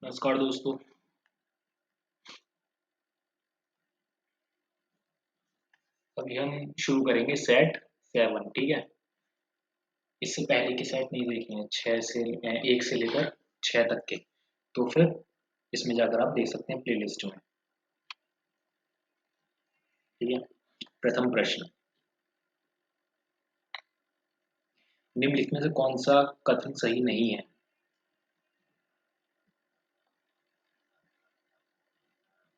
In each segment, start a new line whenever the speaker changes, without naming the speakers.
नमस्कार दोस्तों। अभी हम शुरू करेंगे सेट 7। ठीक है। इससे पहले के सेट नहीं देखे हैं, 1 से लेकर 6 तक के। तो फिर इसमें जाकर आप देख सकते हैं प्लेलिस्ट में। ठीक है। प्रथम प्रश्न, निम्नलिखित में से कौन सा कथन सही नहीं है?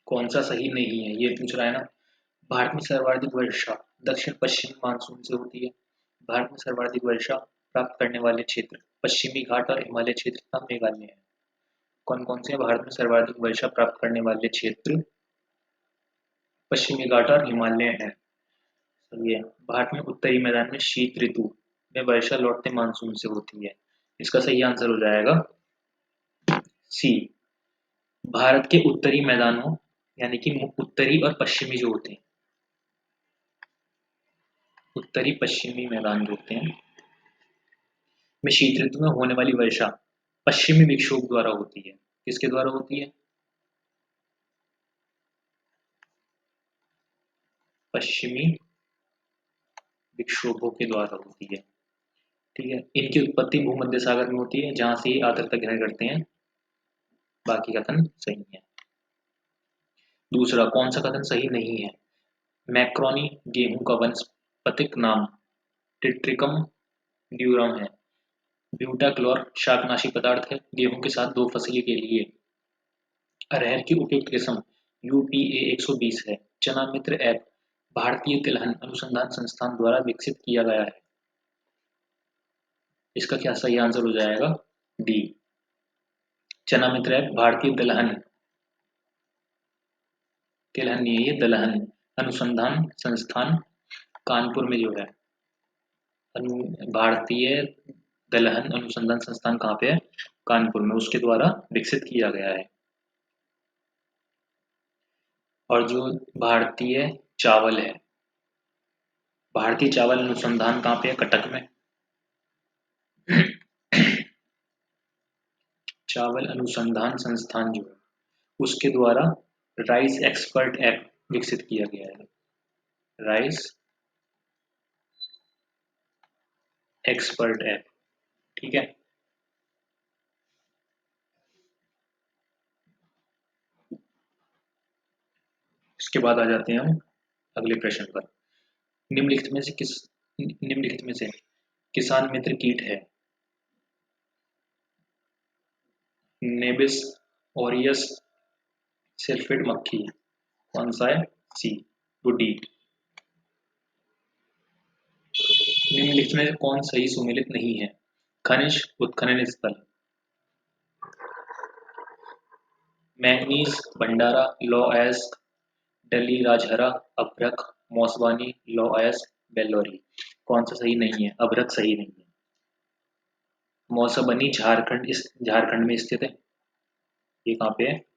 कौन सा सही नहीं है ये पूछ रहा है ना। भारत में सर्वाधिक वर्षा दक्षिण पश्चिम मानसून से होती है। भारत में सर्वाधिक वर्षा प्राप्त करने वाले क्षेत्र पश्चिमी घाट और हिमालय क्षेत्र तथा मेघालय है। कौन कौन से भारत में सर्वाधिक वर्षा प्राप्त करने वाले क्षेत्र पश्चिमी घाट और हिमालय है? सही है। भारत में उत्तरी मैदान में शीत ऋतु में वर्षा लौटते मानसून से होती है। इसका सही आंसर हो जाएगा सी। भारत के उत्तरी मैदानों यानी कि उत्तरी और पश्चिमी जो होते हैं, उत्तरी पश्चिमी मैदान जो होते हैं में शीत ऋतु में होने वाली वर्षा पश्चिमी विक्षोभ द्वारा होती है। किसके द्वारा होती है? पश्चिमी विक्षोभों के द्वारा होती है। ठीक है। इनकी उत्पत्ति भूमध्य सागर में होती है जहां से ये आर्द्रता ग्रहण करते हैं। बाकी कथन सही है। दूसरा, कौन सा कथन सही नहीं है? मैक्रोनी गेहूं का वानस्पतिक नाम टिट्रिकम ड्यूरम है। ब्यूटाक्लोर शाकनाशी पदार्थ है गेहूं के साथ दो फसली के लिए। अरहर की उपयुक्त किस्म यूपीए 120 है। चना मित्र ऐप भारतीय तिलहन अनुसंधान संस्थान द्वारा विकसित किया गया है। इसका क्या सही आंसर हो जाएगा? डी। चना मित्र ऐप भारतीय तिलहन, तिलहन नहीं है ये, दलहन अनुसंधान संस्थान कानपुर में जो है, भारतीय दलहन अनुसंधान संस्थान कहाँ पे है? कानपुर में, उसके द्वारा विकसित किया गया है। और जो भारतीय चावल है, भारतीय चावल अनुसंधान कहाँ पे है? कटक में। चावल अनुसंधान संस्थान जो है उसके द्वारा राइस एक्सपर्ट ऐप विकसित किया गया है। Rice expert app. ठीक है। इसके बाद आ जाते हैं हम अगले प्रश्न पर। निम्नलिखित में से किसान मित्र कीट है? नेबिस ओरियस सिल्फिड मक्खी। कौन सा है? सी, गुडी। निम्नलिखित में से कौन सही सुमेलित नहीं है? खनिज उत्खनन स्थल मैंगनीज भंडारा लौह-अयस्क डली राजहरा अभ्रक मौसवानी लौह-अयस्क बेल्लौरी। कौन सा सही नहीं है? अभ्रक सही नहीं है। मौसबनी झारखंड में स्थित है। ये कहाँ पे है?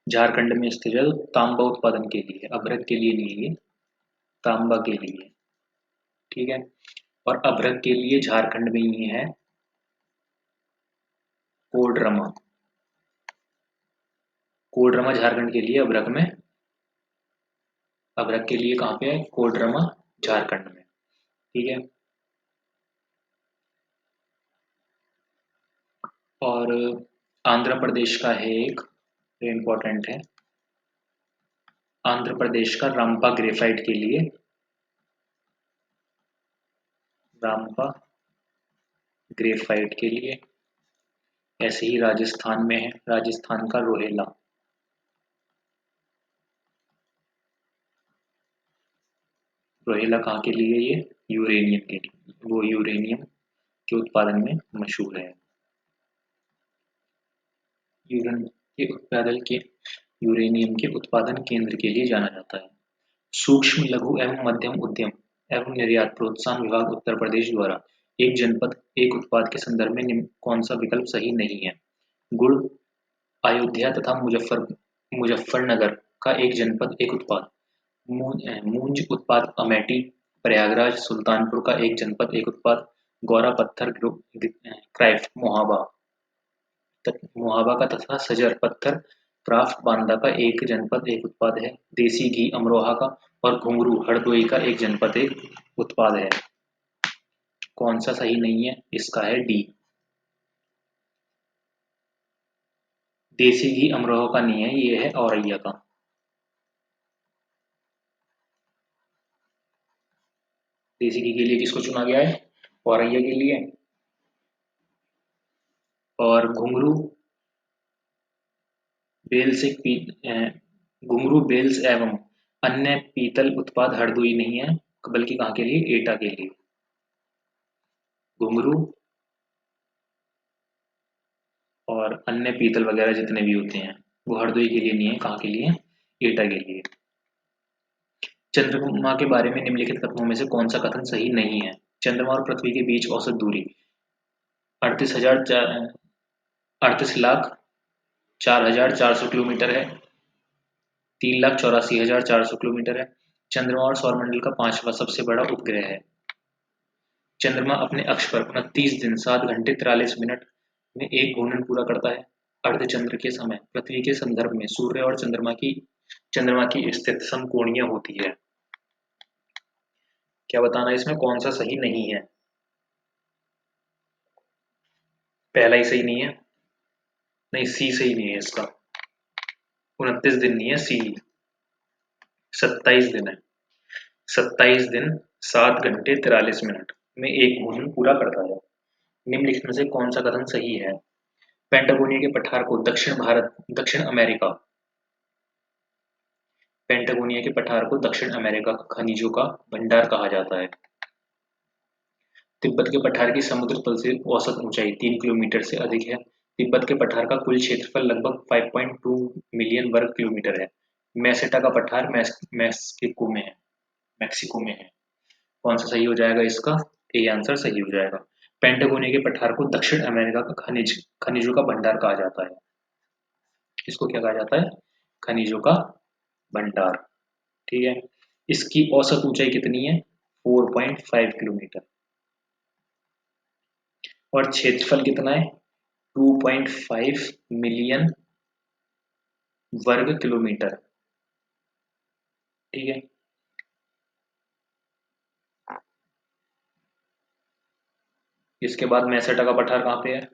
झारखंड में स्थित है। तो तांबा उत्पादन के लिए, अभ्रक के लिए नहीं है ये, तांबा के लिए। ठीक है। और अभ्रक के लिए झारखंड में ही है कोडरमा। कोडरमा झारखंड के लिए, अभ्रक में, अभ्रक के लिए कहाँ पे है? कोडरमा झारखंड में। ठीक है। और आंध्र प्रदेश का है एक, इम्पोर्टेंट है, आंध्र प्रदेश का रामपा ग्रेफाइट के लिए, रामपा ग्रेफाइट के लिए। ऐसे ही राजस्थान में है, राजस्थान का रोहेला। रोहेला कहाँ के लिए? ये यूरेनियम के लिए, वो यूरेनियम के उत्पादन में मशहूर है। यूरेन के उत्पादन के यूरेनियम के उत्पादन केंद्र के लिए जाना जाता है। सूक्ष्म लघु एवं मध्यम उद्यम एवं निर्यात प्रोत्साहन विभाग उत्तर प्रदेश द्वारा एक जनपद एक उत्पाद के संदर्भ में निम्न कौन सा विकल्प सही नहीं है? गुड़, अयोध्या तथा मुजफ्फरनगर का एक जनपद एक उत्पाद, मूंज उत्पाद अमेठी, प्रयागराज सुल्तानपुर का एक जनपद एक उत्पाद, गौरा पत्थर क्राइफ्ट मोहाबा। मोहाबा का तथा सजर पत्थर क्राफ्ट बांदा का एक जनपद एक उत्पाद है। देसी घी अमरोहा का और घुंघरू हरदोई का एक जनपद एक उत्पाद है। कौन सा सही नहीं है? इसका है डी। देसी घी अमरोहा का नहीं है, ये है औरैया का। देसी घी के लिए किसको चुना गया है? औरैया के लिए। और घुंघरू बेल्स घुंघरू बेल्स एवं अन्य पीतल उत्पाद हरदोई नहीं है, बल्कि कहाँ के लिए? एटा के लिए। घुंघरू और अन्य पीतल वगैरह जितने भी होते हैं वो हरदोई के लिए नहीं है, कहाँ के लिए? एटा के लिए। चंद्रमा के बारे में निम्नलिखित कथनों में से कौन सा कथन सही नहीं है? चंद्रमा और पृथ्वी के बीच औसत दूरी 38,04,400 किलोमीटर है। 3,84,400 किलोमीटर है। चंद्रमा और सौरमंडल का पांचवा सबसे बड़ा उपग्रह है। चंद्रमा अपने अक्ष पर 29 दिन 7 घंटे 43 मिनट में एक घूर्णन पूरा करता है। अर्धचंद्र के समय पृथ्वी के संदर्भ में सूर्य और चंद्रमा की स्थिति समकोणीय होती है। क्या बताना इसमें कौन सा सही नहीं है? पहला ही सही नहीं है। नहीं, सी सही नहीं है इसका। 29 दिन नहीं है, सी 27 दिन है। 27 दिन 7 घंटे 43 मिनट में एक घूर्णन पूरा करता है। निम्नलिखित में से कौन सा कथन सही है? पेंटागोनिया के पठार को दक्षिण अमेरिका का खनिजों का भंडार कहा जाता है। तिब्बत के पठार की समुद्र तल से औसत ऊंचाई 3 किलोमीटर से अधिक है। तिब्बत के पठार का कुल क्षेत्रफल लगभग 5.2 मिलियन वर्ग किलोमीटर है। मेसेटा का पठार मैक्सिको में है। कौन सा सही हो जाएगा इसका? ए आंसर सही हो जाएगा। पेंटागोनिया के पठार को दक्षिण अमेरिका का खनिजों का भंडार कहा जाता है। इसको क्या कहा जाता है? खनिजों का भंडार। ठीक है। इसकी औसत ऊंचाई कितनी है? 4.5 किलोमीटर। और क्षेत्रफल कितना है? 2.5 मिलियन वर्ग किलोमीटर। ठीक है। इसके बाद मैसेटा का पठार कहाँ पे है?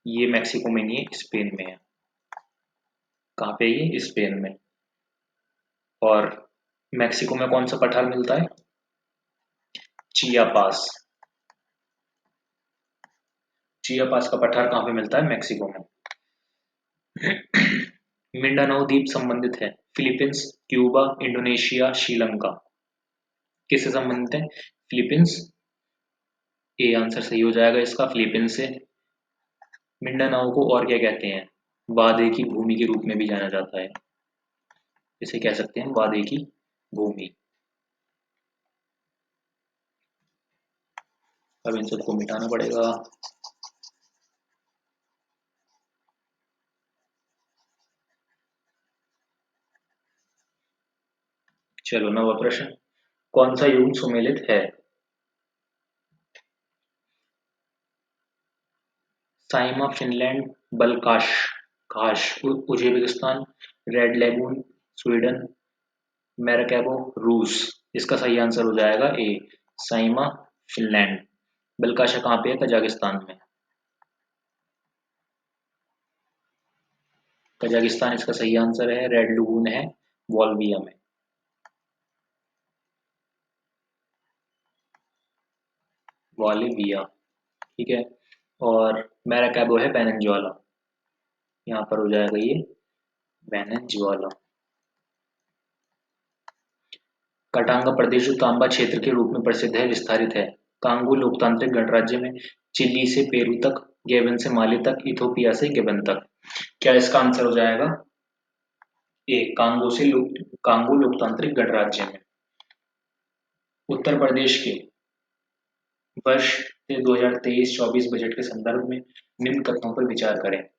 ये मैक्सिको में नहीं है, स्पेन में है। कहाँ पे? ये स्पेन में। और मैक्सिको में कौन सा पठार मिलता है? चियापास। चियापास का पठार कहाँ पे मिलता है? मैक्सिको में। मिंडानाओ द्वीप संबंधित है फिलीपींस, क्यूबा, इंडोनेशिया, श्रीलंका। किससे संबंधित है? फिलीपींस। ए आंसर सही हो जाएगा इसका, फिलीपींस से। मिंडानाओ को और क्या कहते हैं? वादे की भूमि के रूप में भी जाना जाता है। इसे कह सकते हैं वादे की भूमि। अब इन सबको मिटाना पड़ेगा। चलो, नवा प्रश्न। कौन सा युग्म सुमेलित है? साइमा फिनलैंड, बल्काश काश उज्बेकिस्तान, रेड लेगून स्वीडन, मैराकेबो रूस। इसका सही आंसर हो जाएगा ए, साइमा फिनलैंड। बल्काशा कहाँ पे है? कजाकिस्तान में। कजाकिस्तान इसका सही आंसर है। रेड लगून है वॉल्विया में। वॉल्विया। ठीक है। और मैराकेबो है वेनेजुएला। यहाँ पर हो जाएगा ये वेनेजुएला। कटांगा प्रदेश जो तांबा क्षेत्र के रूप में प्रसिद्ध है विस्तारित है। कांगो लोकतांत्रिक गणराज्य में चिली से पेरू तक, गेबन से माली तक, इथोपिया से गेबन तक। क्या इसका आंसर हो जाएगा? ए, कांगो लोकतांत्रिक गणराज्य में। उत्तर प्रदेश के वर्ष 2023-24 बजट के संदर्भ में निम्न कथनों पर विचार करें।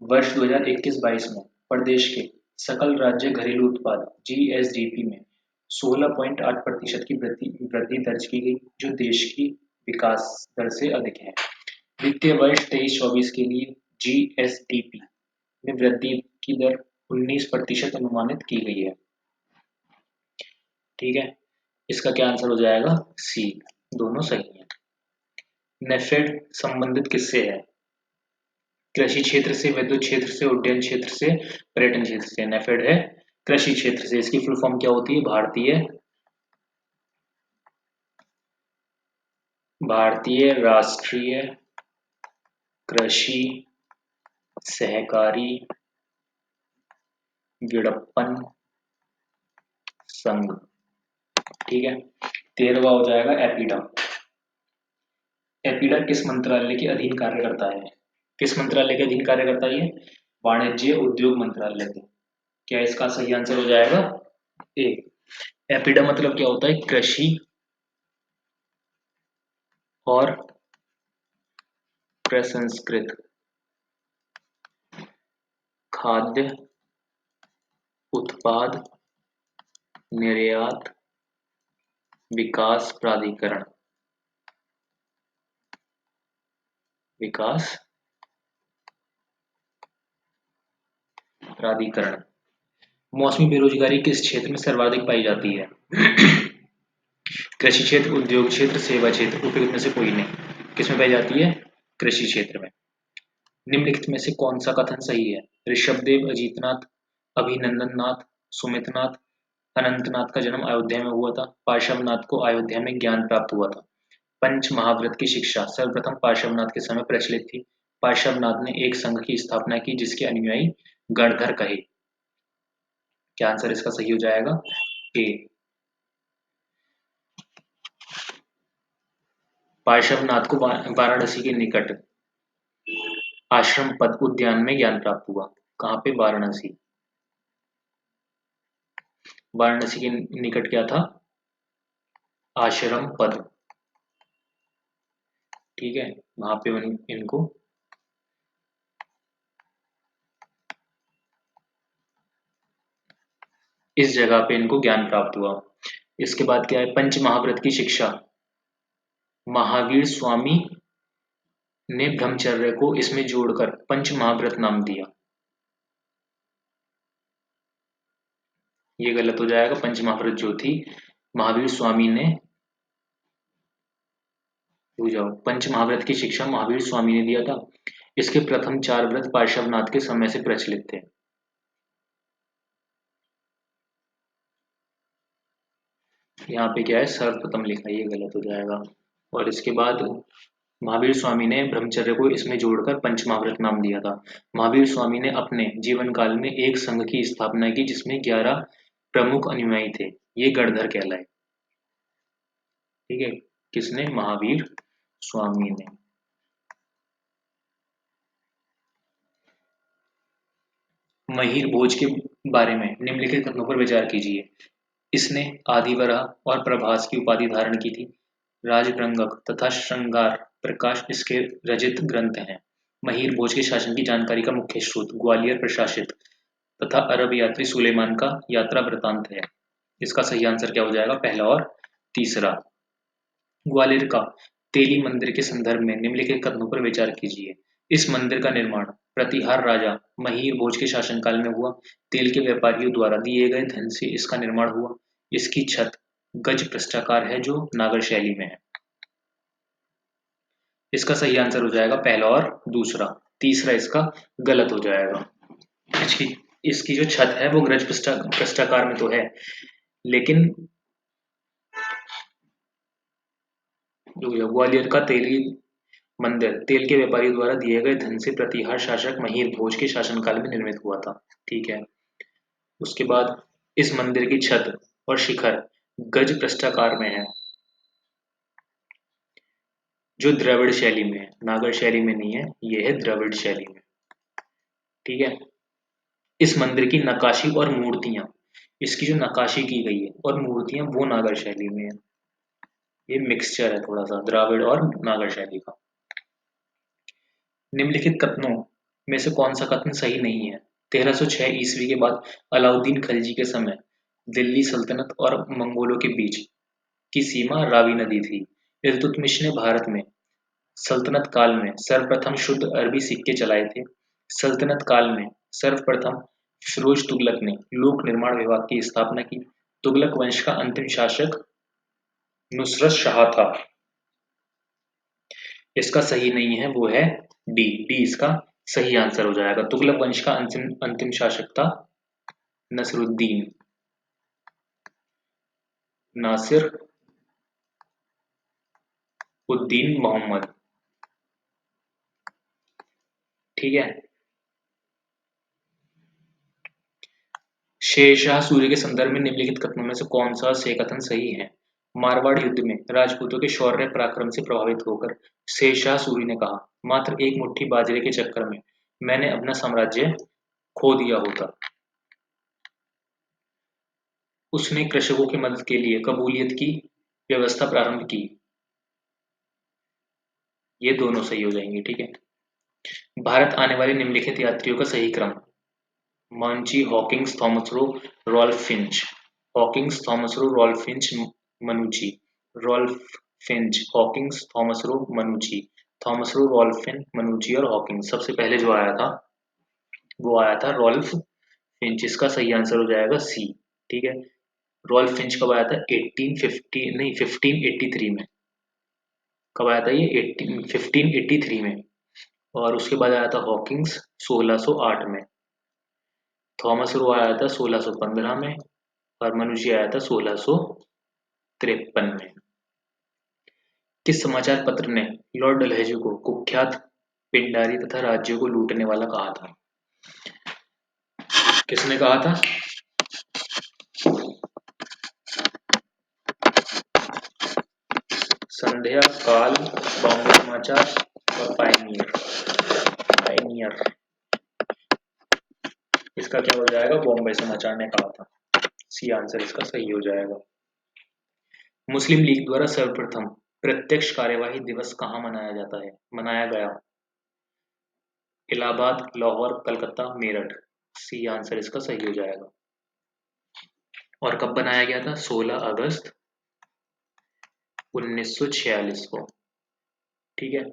वर्ष 2021-22 में प्रदेश के सकल राज्य घरेलू उत्पाद जीएसडीपी में 16.8% की वृद्धि दर्ज की गई, जो देश की विकास दर से अधिक है। वित्तीय वर्ष 23-24 के लिए जीएसडीपी में वृद्धि की दर 19% अनुमानित की गई है। ठीक है, इसका क्या आंसर हो जाएगा? सी, दोनों सही है। नेफेड संबंधित किससे है? कृषि क्षेत्र से, विद्युत क्षेत्र से, उड्डयन क्षेत्र से, पर्यटन क्षेत्र से। नेफेड है कृषि क्षेत्र से। इसकी फुल फॉर्म क्या होती है? भारतीय राष्ट्रीय कृषि सहकारी विपणन संघ। ठीक है, 13वां हो जाएगा एपीडा। एपीडा किस मंत्रालय के अधीन कार्य करता है? किस मंत्रालय के अधीन कार्य करता है ये? वाणिज्य उद्योग मंत्रालय के। क्या इसका सही आंसर हो जाएगा? ए। एपीडा मतलब क्या होता है? कृषि और प्रसंस्कृत खाद्य उत्पाद निर्यात विकास प्राधिकरण। विकास प्राधिकरण। मौसमी बेरोजगारी किस क्षेत्र में सर्वाधिक पाई जाती है? कृषि क्षेत्र, उद्योग क्षेत्र, सेवा क्षेत्र, उपयुक्त में से कोई नहीं। किसमें पाई जाती है? कृषि क्षेत्र में। निम्नलिखित में से कौन सा कथन सही है? ऋषभदेव, अजीतनाथ, अभिनंदन नाथ, सुमितनाथ, अनंतनाथ का जन्म अयोध्या में हुआ था। पार्श्वनाथ को अयोध्या में ज्ञान प्राप्त हुआ था। पंच महाव्रत की शिक्षा सर्वप्रथम पार्श्वनाथ के समय प्रचलित थी। पार्श्वनाथ ने एक संघ की स्थापना की जिसके अनुयायी गणधर कहे। क्या आंसर इसका सही हो जाएगा? ए। पार्श्वनाथ को वाराणसी के निकट आश्रम पद उद्यान में ज्ञान प्राप्त हुआ। कहाँ पे? वाराणसी। वाराणसी के निकट क्या था? आश्रम पद। ठीक है, वहां पे इनको इस जगह पे इनको ज्ञान प्राप्त हुआ। इसके बाद क्या है? पंच महाव्रत की शिक्षा महावीर स्वामी ने ब्रह्मचर्य को इसमें जोड़कर पंच महाव्रत नाम दिया। ये गलत हो जाएगा। पंच महाव्रत जो थी महावीर स्वामी ने, भूल जाओ, पंच महाव्रत की शिक्षा महावीर स्वामी ने दिया था। इसके प्रथम 4 व्रत पार्श्वनाथ के समय से प्रचलित थे। यहाँ पे क्या है? सर्वप्रथम लिखा है, ये गलत हो जाएगा। और इसके बाद महावीर स्वामी ने ब्रह्मचर्य को इसमें जोड़कर पंच महाव्रत नाम दिया था। महावीर स्वामी ने अपने जीवन काल में एक संघ की स्थापना की जिसमें 11 प्रमुख अनुयायी थे। ये गणधर कहलाए। ठीक है, किसने? महावीर स्वामी ने। महीर भोज के बारे में निम्नलिखित कथनों पर विचार कीजिए। इसने आदिवरह और प्रभास की उपाधि धारण की थी। राजभृंगक तथा श्रृंगार प्रकाश इसके रचित ग्रंथ हैं। महीर भोज के शासन की जानकारी का मुख्य स्रोत ग्वालियर प्रशासित तथा अरब यात्री सुलेमान का यात्रा वृतांत है। इसका सही आंसर क्या हो जाएगा? पहला और तीसरा। ग्वालियर का तेली मंदिर के संदर्भ में निम्नलिखित कथनों पर विचार कीजिए। इस मंदिर का निर्माण प्रतिहार राजा महीर भोज के शासनकाल में हुआ। तेल के व्यापारियों द्वारा दिए गए धन से इसका निर्माण हुआ। इसकी छत गज पृष्ठाकार है जो नागर शैली में है। इसका सही आंसर हो जाएगा पहला और दूसरा। तीसरा इसका गलत हो जाएगा। इसकी इसकी जो छत है वो गज पृष्ठाकार में तो है, लेकिन ग्वालियर का तेली मंदिर तेल के व्यापारियों द्वारा दिए गए धन से प्रतिहार शासक महीर भोज के शासनकाल में निर्मित हुआ था। ठीक है, उसके बाद इस मंदिर की छत और शिखर गज पृष्ठाकार में है जो द्रविड़ शैली में है, नागर शैली में नहीं है। ये है द्रविड़ शैली में। ठीक है, इस मंदिर की नक्काशी और मूर्तियां, इसकी जो नक्काशी की गई है और मूर्तियां वो नागर शैली में है। ये मिक्सचर है थोड़ा सा द्राविड़ और नागर शैली का। निम्नलिखित कथनों में से कौन सा कथन सही नहीं है? 1306 ईस्वी के बाद अलाउद्दीन खिलजी के समय दिल्ली सल्तनत और मंगोलों के बीच की सीमा रावी नदी थी। इल्तुतमिश ने भारत में सल्तनत काल में सर्वप्रथम शुद्ध अरबी सिक्के चलाए थे। सल्तनत काल में सर्वप्रथम फिरोज तुगलक ने लोक निर्माण विभाग की स्थापना की। तुगलक वंश का अंतिम शासक नुसरत शाह था। इसका सही नहीं है, वो है डी। डी इसका सही आंसर हो जाएगा। तुगलक वंश का अंतिम अंतिम शासक था नसरुद्दीन नासिर उद्दीन मोहम्मद। ठीक है। शेरशाह सूर्य के संदर्भ में निम्नलिखित कथनों में से कौन सा से कथन सही है? मारवाड़ युद्ध में राजपूतों के शौर्य पराक्रम से प्रभावित होकर शेरशाह सूरी ने कहा, मात्र एक मुट्ठी बाजरे के चक्कर में मैंने अपना साम्राज्य खो दिया होता। उसने कृषकों की मदद के लिए कबूलियत की व्यवस्था प्रारंभ की। ये दोनों सही हो जाएंगे। ठीक है। भारत आने वाले निम्नलिखित यात्रियों का सही क्रम। Manucci, Hawkins, Thomas Roe, Ralph Finch. Hawkins, Thomas Roe, Ralph Finch, Manucci. Ralph Finch, Hawkins, Thomas Roe, Manucci. Thomas Roe, Ralph Finch, Manucci और हॉकिंस। सबसे पहले जो आया था वो आया था रॉल्फ फिंच। इसका सही आंसर हो जाएगा सी। ठीक है। रॉल्फ फिंच कब आया था? 1850 नहीं 1583 में। कब आया था ये? 1583 में। और उसके बाद आया था हॉकिंस 1608 में। थॉमस रो आया था 1615 में। और मनुष्य आया था 1653 में। किस समाचार पत्र ने लॉर्ड डलहौजी को कुख्यात पिंडारी तथा राज्यों को लूटने वाला कहा था? किसने कहा था? संध्या, काल, बॉम्बे समाचार और पायनियर। पायनियर। इसका क्या हो जाएगा? बॉम्बे समाचार ने कहा था। सी आंसर इसका सही हो जाएगा। मुस्लिम लीग द्वारा सर्वप्रथम प्रत्यक्ष कार्यवाही दिवस कहाँ मनाया गया? इलाहाबाद, लाहौर, कलकत्ता, मेरठ। सी आंसर इसका सही हो जाएगा। और कब बनाया गया था? 16 अगस्त 1946 को। ठीक है।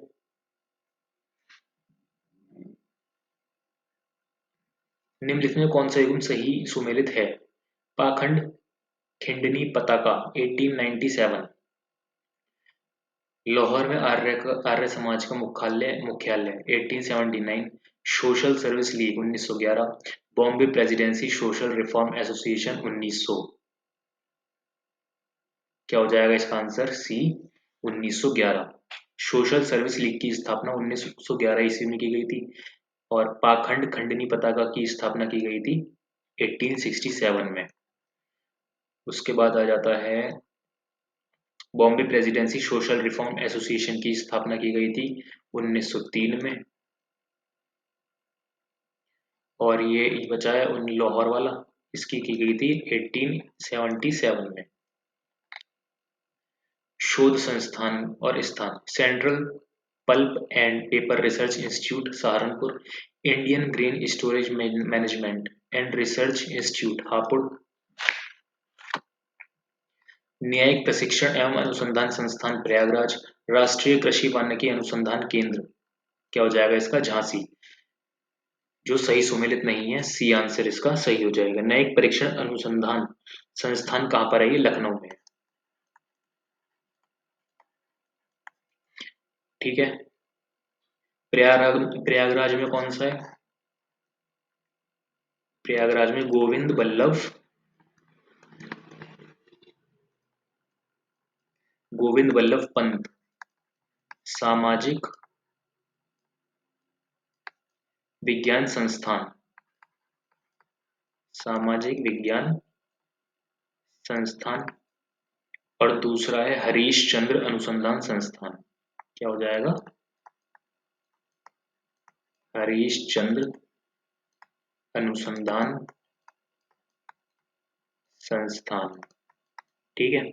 निम्नलिखित में कौन सा युग्म सही सुमेलित है? पाखंड, खिंडनी, पताका। 1897। लाहौर में आर्य समाज का मुख्यालय 1879। Social service league 1911। Bombay presidency social reform association 1900। क्या हो जाएगा इसका आंसर? सी 1911। सोशल सर्विस लीग की स्थापना 1911 ईस्वी में की गई थी। और पाखंड खंडनी पताका की स्थापना की गई थी 1867 में। उसके बाद आ जाता है Bombay presidency social reform association की स्थापना की गई थी 1903 में। और ये बचा है उन लाहौर वाला, इसकी की गई थी 1877 में। शोध संस्थान और स्थान। Central pulp and paper research institute Saharanpur. Indian grain storage management and research institute Hapur. न्यायिक प्रशिक्षण एवं अनुसंधान संस्थान प्रयागराज। राष्ट्रीय कृषि वानिकी अनुसंधान केंद्र। क्या हो जाएगा इसका? झांसी। जो सही सुमेलित नहीं है, सी आंसर इसका सही हो जाएगा। न्यायिक परीक्षण अनुसंधान संस्थान कहाँ पर है? ये लखनऊ में। ठीक है। प्रयागराज में कौन सा है? प्रयागराज में गोविंद वल्लभ पंत सामाजिक विज्ञान संस्थान। सामाजिक विज्ञान संस्थान। और दूसरा है हरीश चंद्र अनुसंधान संस्थान। क्या हो जाएगा? हरीश चंद्र अनुसंधान संस्थान। ठीक है।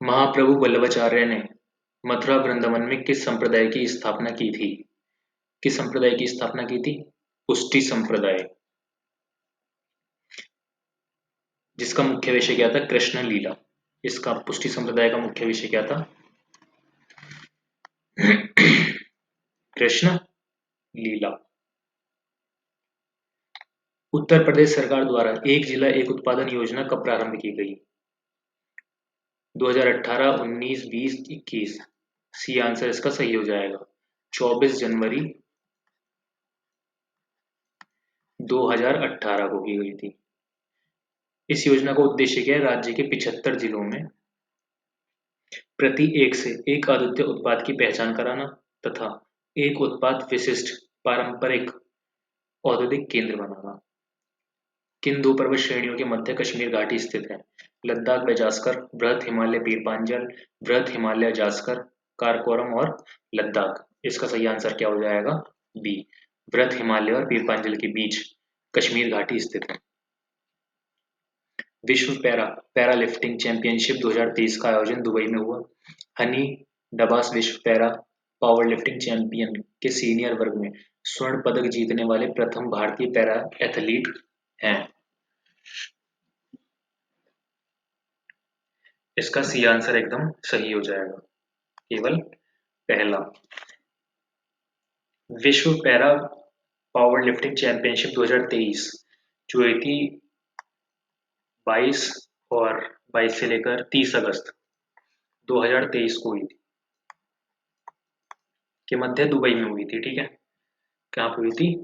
महाप्रभु वल्लभाचार्य ने मथुरा वृंदावन में किस संप्रदाय की स्थापना की थी? किस संप्रदाय की स्थापना की थी? पुष्टि संप्रदाय, जिसका मुख्य विषय क्या था? कृष्ण लीला। इसका पुष्टि संप्रदाय का मुख्य विषय क्या था? कृष्ण लीला। उत्तर प्रदेश सरकार द्वारा एक जिला एक उत्पादन योजना कब प्रारंभ की गई? 2018, 19, 20, 21। सी आंसर इसका सही हो जाएगा। 24 जनवरी 2018 को की गई थी। इस योजना का उद्देश्य क्या है? राज्य के 75 जिलों में प्रति एक से एक अद्वितीय उत्पाद की पहचान कराना तथा एक उत्पाद विशिष्ट पारंपरिक औद्योगिक केंद्र बनाना। किन दो पर्वत श्रेणियों के मध्य कश्मीर घाटी स्थित है? लद्दाख व जास्कर, बृहद हिमालय पीर पांजल, बृहद हिमालय जास्कर, काराकोरम और लद्दाख। इसका सही आंसर क्या हो जाएगा? बी, बृहद हिमालय और पीर पांजल के बीच कश्मीर घाटी स्थित है। विश्व पैरा लिफ्टिंग चैंपियनशिप 2023 का आयोजन दुबई में हुआ। हनी डबास विश्व पैरा पावर लिफ्टिंग चैंपियन के सीनियर वर्ग में स्वर्ण पदक जीतने वाले प्रथम भारतीय पैरा एथलीट हैं। इसका सी आंसर एकदम सही हो जाएगा, केवल पहला। विश्व पैरा पावर लिफ्टिंग चैंपियनशिप 2023 जो हुई थी 22 और 22 से लेकर 30 अगस्त 2023 को हुई थी, के मध्य दुबई में हुई थी। ठीक है, कहाँ पे हुई थी?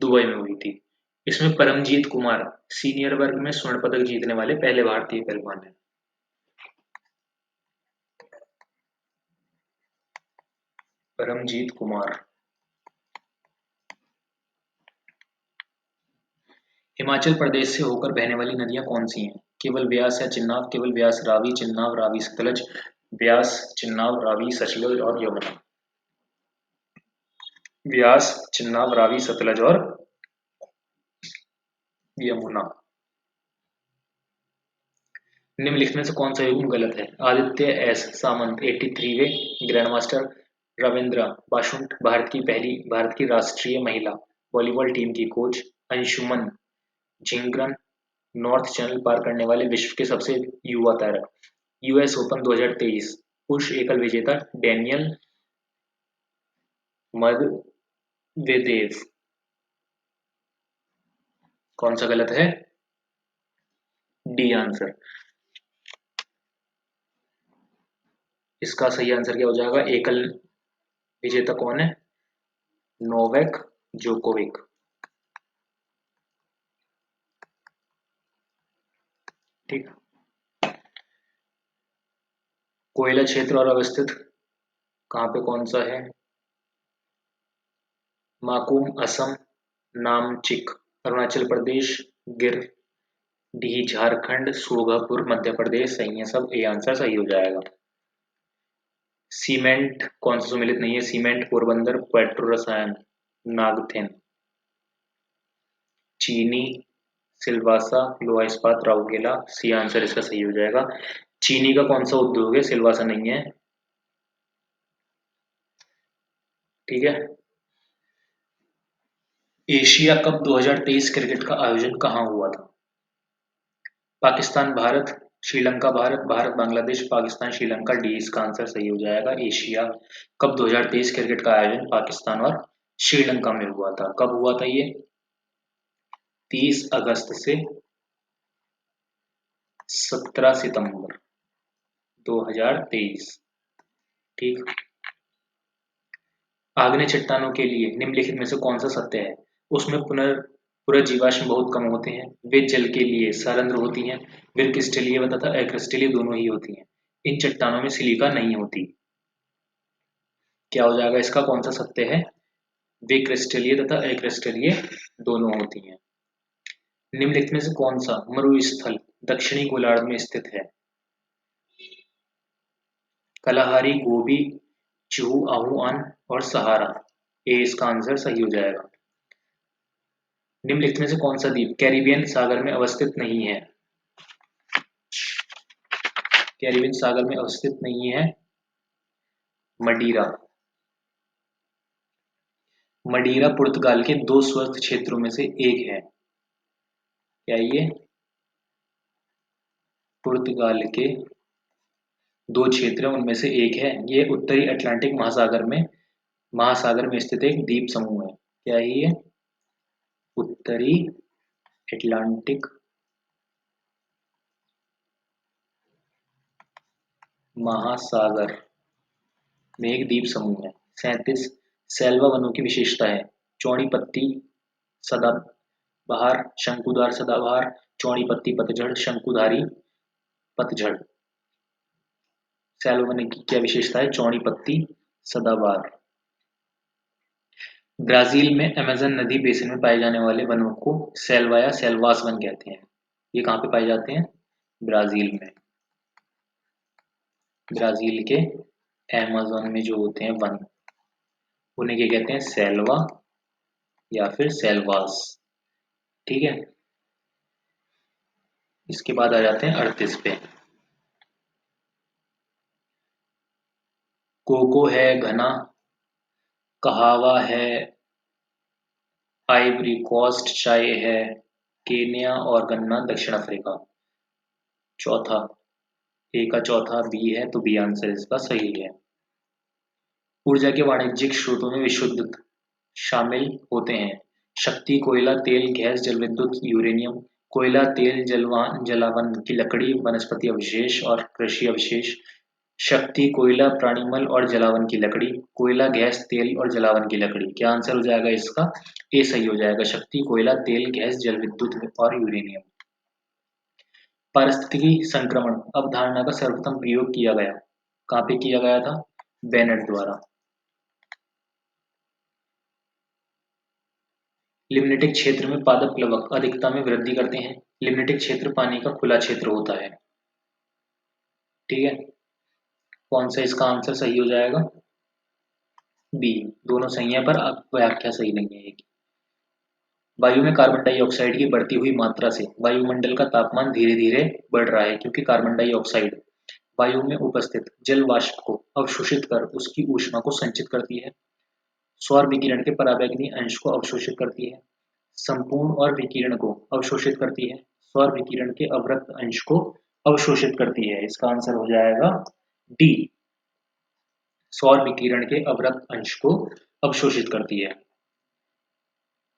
दुबई में हुई थी। इसमें परमजीत कुमार सीनियर वर्ग में स्वर्ण पदक जीतने वाले पहले भारतीय पहलवान हैं। परमजीत कुमार। हिमाचल प्रदेश से होकर बहने वाली नदियां कौन सी हैं? केवल ब्यास या चिन्नाव, केवल ब्यास, रावी, चिन्नाव, रावी, सतलज, ब्यास, चिन्नाव, रावी, सतलज और यमुना। ब्यास, चिन्नाव, रावी, सतलज और यमुना। निम्नलिखित में से कौन सा युग्म गलत है? आदित्य एस सामंत 83वें ग्रैंड मास्टर, रविंद्रा बाशुंट भारत की राष्ट्रीय महिला वॉलीबॉल टीम की कोच, अंशुमन झिंगरन नॉर्थ चैनल पार करने वाले विश्व के सबसे युवा तैराक, यूएस ओपन 2023 पुरुष एकल विजेता डैनियल मदवेदेव। कौन सा गलत है? D answer. इसका सही आंसर क्या हो जाएगा? एकल विजेता कौन है? नोवेक जोकोविक। ठीक। कोयला क्षेत्र और अवस्थित कहाँ पे कौन सा है? माकूम असम, नामचिक अरुणाचल प्रदेश, गिर डीह झारखंड, सोगापुर मध्य प्रदेश। सही है सब, ए आंसर सही हो जाएगा। सीमेंट कौन सा सम्मिलित नहीं है? सीमेंट पोरबंदर, पेट्रो रसायन नागथेन, चीनी सिलवासा, लोहा इस्पात राउरकेला। सी आंसर इसका सही हो जाएगा। चीनी का कौन सा उद्योग है? सिलवासा नहीं है। ठीक है। एशिया कप 2023 क्रिकेट का आयोजन कहाँ हुआ था? पाकिस्तान भारत, श्रीलंका भारत, भारत बांग्लादेश, पाकिस्तान श्रीलंका। डी इसका आंसर सही हो जाएगा। एशिया कप 2023 क्रिकेट का आयोजन पाकिस्तान और श्रीलंका में हुआ था। कब हुआ था ये? 30 अगस्त से 17 सितंबर 2023। ठीक। आग्नेय चट्टानों के लिए निम्नलिखित में से कौन सा सत्य है? उसमें पुनर्जीवाश्म बहुत कम होते हैं, वे जल के लिए सरंध्र होती हैं, वे क्रिस्टलीय तथा अक्रिस्टलीय दोनों ही होती हैं, इन चट्टानों में सिलिका नहीं होती। क्या हो जाएगा इसका? कौन सा सत्य है? वे क्रिस्टलीय तथा अक्रिस्टलीय दोनों होती हैं। निम्नलिखित में से कौन सा मरुस्थल दक्षिणी गोलार्ध में स्थित है? कलाहारी, गोबी, चूहू, आहुआन और सहारा। ए इसका आंसर सही हो जाएगा। निम्नलिखित में से कौन सा द्वीप कैरिबियन सागर में अवस्थित नहीं है? कैरिबियन सागर में अवस्थित नहीं है मडीरा। मडीरा पुर्तगाल के दो स्वस्थ क्षेत्रों में से एक है। क्या ये पुर्तगाल के दो क्षेत्र हैं, उनमें से एक है, ये उत्तरी अटलांटिक महासागर में स्थित एक द्वीप समूह है। क्या है ये? उत्तरी अटलांटिक महासागर में एक द्वीप समूह है। 37 सैल्वा वनों की विशेषता है। चौड़ी पत्ती सदाबहार, शंकुधार सदाबहार, चौड़ी पत्ती पतझड़, शंकुधारी पतझड़। सैल्वा वन की क्या विशेषता है? चौड़ी पत्ती सदाबहार। ब्राजील में अमेज़न नदी बेसिन में पाए जाने वाले वनों को सेल्वा या सेल्वास वन कहते हैं। ये कहाँ पे पाए जाते हैं? ब्राजील में। ब्राजील के अमेज़न में जो होते हैं वन, उन्हें क्या कहते हैं? सेल्वा या फिर सेल्वास। ठीक है। इसके बाद आ जाते हैं 38 पे। कोको है घना, कहावा है, आइवरी कोस्ट चाय है, केन्या और गन्ना दक्षिण अफ्रीका। चौथा, ए का चौथा बी है, तो बी आंसर इसका सही है। ऊर्जा के वाणिज्यिक स्रोतों में विशुद्ध शामिल होते हैं। शक्ति, कोयला, तेल, गैस, जलविद्युत, यूरेनियम। कोयला, तेल, जलावन की लकड़ी, वनस्पति अवशेष और कृषि अवशेष। शक्ति, कोयला, प्राणीमल और जलावन की लकड़ी। कोयला, गैस, तेल और जलावन की लकड़ी। क्या आंसर हो जाएगा इसका? ए सही हो जाएगा। शक्ति, कोयला, तेल, गैस, जलविद्युत और यूरेनियम। पारिस्थितिकी संक्रमण अवधारणा का सर्वप्रथम प्रयोग किया गया। कहाँ पे किया गया था? बेनेट द्वारा। लिम्नेटिक क्षेत्र में पादप प्लवक अधिकता में वृद्धि करते हैं। लिम्नेटिक क्षेत्र पानी का खुला क्षेत्र होता है। ठीक है। कौन सा इसका आंसर सही हो जाएगा? बी। दोनों सही है पर अब व्याख्या सही नहीं है एक। वायु में कार्बन डाइऑक्साइड की बढ़ती हुई मात्रा से वायुमंडल का तापमान धीरे धीरे बढ़ रहा है, क्योंकि कार्बन डाइऑक्साइड वायु में उपस्थित जल वाष्प को अवशोषित कर उसकी ऊष्मा को संचित करती है। सौर विकिरण के पराबैंगनी अंश को अवशोषित करती है। संपूर्ण और विकिरण को अवशोषित करती है। सौर विकिरण के अवरक्त अंश को अवशोषित करती है। इसका आंसर हो जाएगा डी। सौर विकिरण के अवरक्त अंश को अवशोषित करती है।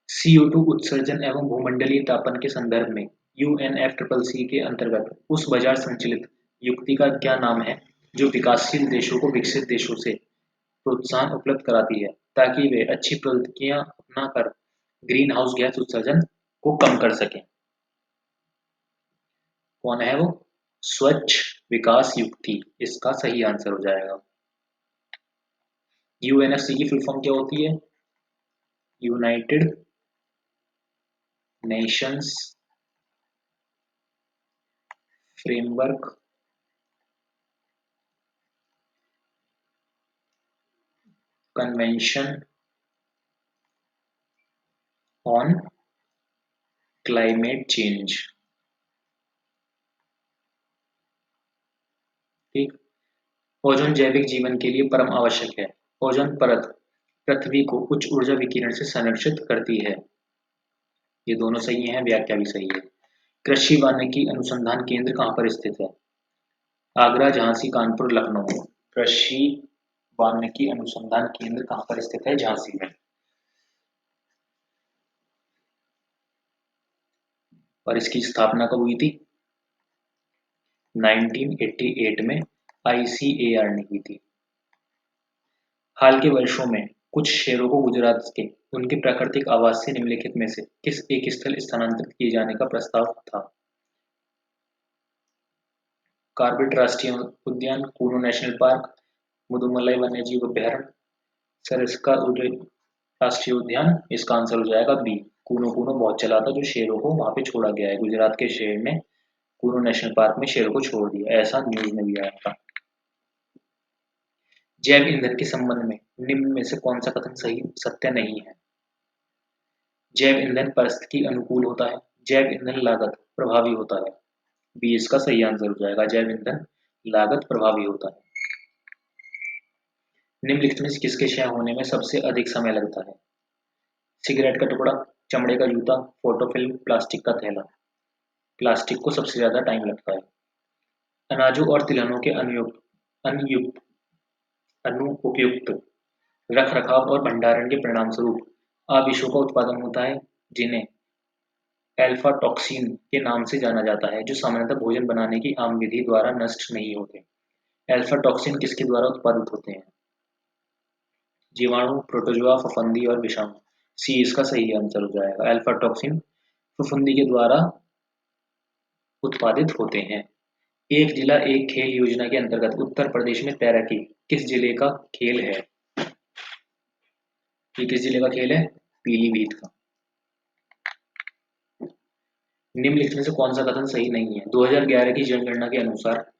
CO2 उत्सर्जन एवं भूमंडलीय तापन के संदर्भ में UNFCCC के अंतर्गत उस बाजार संचालित युक्ति का क्या नाम है जो विकासशील देशों को विकसित देशों से प्रोत्साहन उपलब्ध कराती है, ताकि वे अच्छी प्रौद्योगिकियां अपना कर ग्रीन हाउस गैस उत्सर्जन को कम कर सकें? कौन है वो? स्वच्छ विकास युक्ति इसका सही आंसर हो जाएगा। UNFC की फुल फॉर्म क्या होती है? United Nations framework convention on climate change. ठीक। ओजोन जैविक जीवन के लिए परम आवश्यक है। ओजोन परत पृथ्वी को उच्च ऊर्जा विकिरण से संरक्षित करती है। ये दोनों सही हैं, व्याख्या भी सही है। कृषि वानिकी अनुसंधान केंद्र कहाँ पर स्थित है? आगरा, झांसी, कानपुर, लखनऊ। कृषि वानिकी अनुसंधान केंद्र कहाँ पर स्थित है? झांसी में। और इसकी स्थापना कब हुई थी? 1988 में ICAR ने की थी। हाल के वर्षों में कुछ शेरों को गुजरात के उनके प्राकृतिक आवास से निम्नलिखित में से किस एक स्थल स्थानांतरित किए जाने का प्रस्ताव था? कार्बेट राष्ट्रीय उद्यान, कूनो नेशनल पार्क, मुदुमलाई वन्यजीव अभ्यारण्य, सरिस्का राष्ट्रीय उद्यान। इसका आंसर हो जाएगा बी। कूनो कूनो बहुत चला था, जो शेरों को वहां पे छोड़ा गया है। गुजरात के शेर ने कूनो नेशनल पार्क में शेरों को छोड़ दिया, ऐसा न्यूज में भी आया था। जैव ईंधन के संबंध में निम्न में से कौन सा कथन सही सत्य नहीं है? जैव ईंधन परिस्थिति अनुकूल होता है। जैव ईंधन लागत प्रभावी होता है। बी इसका सही आंसर हो जाएगा। जैव ईंधन लागत प्रभावी होता है। निम्नलिखित में से किसके क्षय होने में सबसे अधिक समय लगता है? सिगरेट का टुकड़ा, चमड़े का जूता, फोटो फिल्म, प्लास्टिक का थैला। प्लास्टिक को सबसे ज्यादा टाइम लगता है। अनाजों और तिलहनों के अनुयुक्त अनुयुक्त अनुपयुक्त रख रखाव और भंडारण के परिणाम स्वरूप आविशों का उत्पादन होता है, जिन्हें एल्फा टॉक्सिन के नाम से जाना जाता है, जो सामान्यतः भोजन बनाने की आम विधि द्वारा नष्ट नहीं होते। एल्फा टॉक्सिन किसके द्वारा उत्पादित होते हैं? जीवाणु, प्रोटोजोआ, फफूंदी और विषाणु। सी इसका सही आंसर हो जाएगा। अल्फा टॉक्सिन फफूंदी के द्वारा उत्पादित होते हैं। एक जिला एक खेल योजना के अंतर्गत उत्तर प्रदेश में तैराकी किस जिले का खेल है? ये किस जिले का खेल है? पीलीभीत का। निम्नलिखित में से कौन सा कथन सही नहीं है? 2011 की जनगणना के अनुसार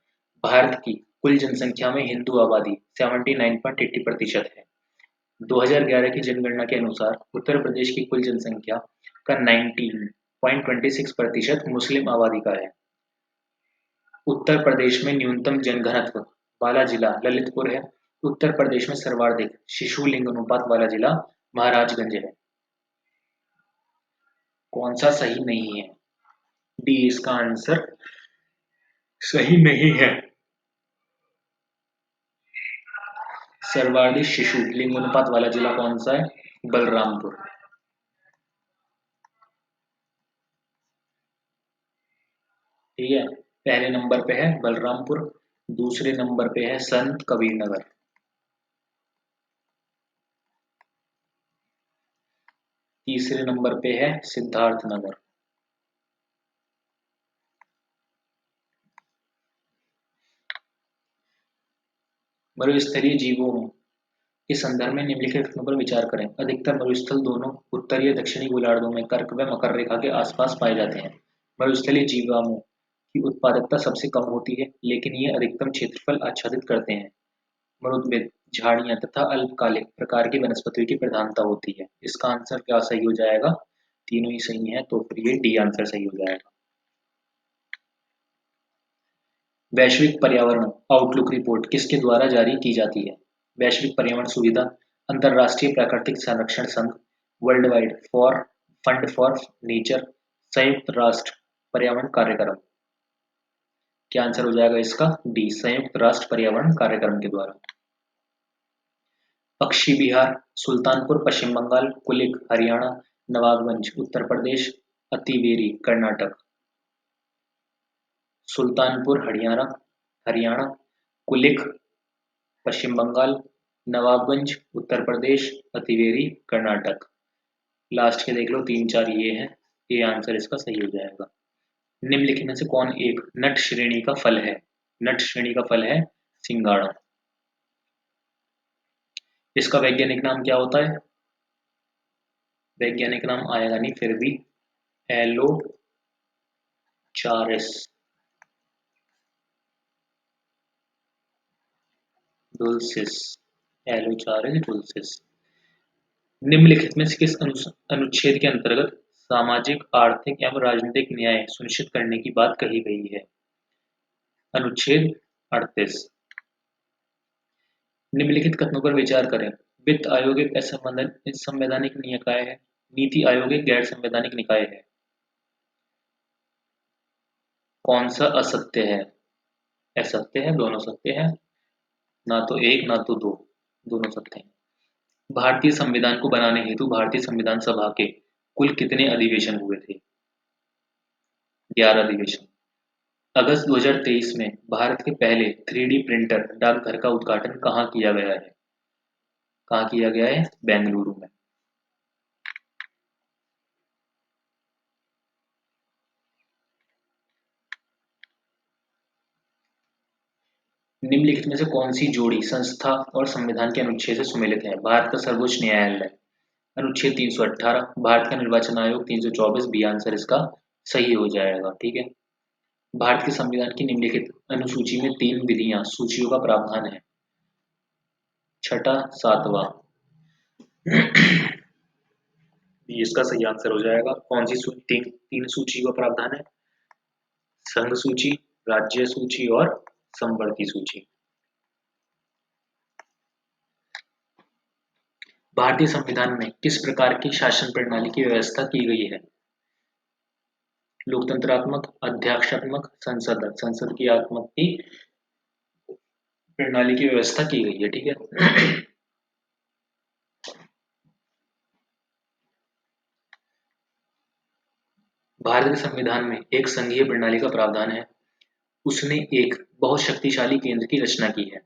भारत की कुल जनसंख्या में हिंदू आबादी 79.80% है। 2011 की जनगणना के अनुसार उत्तर प्रदेश की कुल जनसंख्या का 19.26% मुस्लिम आबादी का है। उत्तर प्रदेश में न्यूनतम जनघनत्व वाला जिला ललितपुर है। उत्तर प्रदेश में सर्वाधिक शिशु लिंग अनुपात वाला जिला महाराजगंज है। कौन सा सही नहीं है? डी इसका आंसर सही नहीं है। सर्वाधिक शिशु लिंग अनुपात वाला जिला कौन सा है? बलरामपुर। ठीक है, पहले नंबर पे है बलरामपुर, दूसरे नंबर पे है संत कबीर नगर, तीसरे नंबर पे है सिद्धार्थ नगर। मरुस्थलीय जीवों के संदर्भ में निम्नलिखित कथनों पर विचार करें। अधिकतर मरुस्थल दोनों उत्तरी और दक्षिणी गोलार्धों में कर्क व मकर रेखा के आसपास पाए जाते हैं। मरुस्थलीय जीवाणु की उत्पादकता सबसे कम होती है, लेकिन ये अधिकतम क्षेत्रफल आच्छादित करते हैं। मरुद्भिद, झाड़ियां तथा अल्पकालिक प्रकार की वनस्पतियों की प्रधानता होती है। इसका आंसर क्या सही हो जाएगा? तीनों ही सही है, तो फिर ये डी आंसर सही हो जाएगा। वैश्विक पर्यावरण आउटलुक रिपोर्ट किसके द्वारा जारी की जाती है? वैश्विक पर्यावरण सुविधा, अंतरराष्ट्रीय प्राकृतिक संरक्षण संघ, world wide for fund for nature, संयुक्त राष्ट्र पर्यावरण कार्यक्रम। क्या आंसर हो जाएगा इसका? डी संयुक्त राष्ट्र पर्यावरण कार्यक्रम के द्वारा। पक्षी बिहार, सुल्तानपुर पश्चिम बंगाल, कुलिक हरियाणा, नवाबगंज उत्तर प्रदेश, अतिवेरी कर्नाटक। सुल्तानपुर हरियाणा हरियाणा, कुलिक पश्चिम बंगाल, नवाबगंज उत्तर प्रदेश, अतिवेरी कर्नाटक। लास्ट के देख लो, तीन चार ये है, ये आंसर इसका सही हो जाएगा। निम्नलिखित में से कौन एक नट श्रेणी का फल है? नट श्रेणी का फल है सिंगाड़ा। इसका वैज्ञानिक नाम क्या होता है? वैज्ञानिक नाम आएगा नहीं, फिर भी एलोचारिस डुल्सिस, एलोचारिस डुल्सिस। निम्नलिखित में से किस अनुच्छेद के अंतर्गत सामाजिक, आर्थिक एवं राजनीतिक न्याय सुनिश्चित करने की बात कही गई है? अनुच्छेद 38। निम्नलिखित कथनों पर विचार करें। वित्त आयोग एक असंवैधानिक निकाय है। नीति आयोग एक गैर संवैधानिक निकाय है। कौन सा असत्य है? असत्य है, दोनों सत्य है। ना तो एक ना तो दो, दोनों सत्य हैं। भारतीय संविधान को बनाने हेतु भारतीय संविधान सभा के कुल कितने अधिवेशन हुए थे? 11 अधिवेशन। अगस्त 2023 में भारत के पहले 3D प्रिंटर डाकघर का उद्घाटन कहाँ किया गया है? कहाँ किया गया है? बेंगलुरु में। निम्नलिखित में से कौन सी जोड़ी संस्था और संविधान के अनुच्छेद से सुमेलित है? भारत का सर्वोच्च न्यायालय अनुच्छेद 318, भारत का निर्वाचन आयोग 324। बी आंसर इसका सही हो जाएगा। ठीक है, भारत के संविधान की निम्नलिखित अनुसूची में 3 विधियां सूचियों का प्रावधान है। छठा, सातवां। इसका सही आंसर हो जाएगा। कौन सी तीन सूची का प्रावधान है? संघ सूची, राज्य सूची और संवर्ती सूची। भारतीय संविधान में किस प्रकार की शासन प्रणाली की व्यवस्था की गई है? लोकतंत्रात्मक, अध्यक्षात्मक, संसद की आत्मक की प्रणाली की व्यवस्था की गई है। ठीक है। भारत के संविधान में एक संघीय प्रणाली का प्रावधान है। उसने एक बहुत शक्तिशाली केंद्र की रचना की है।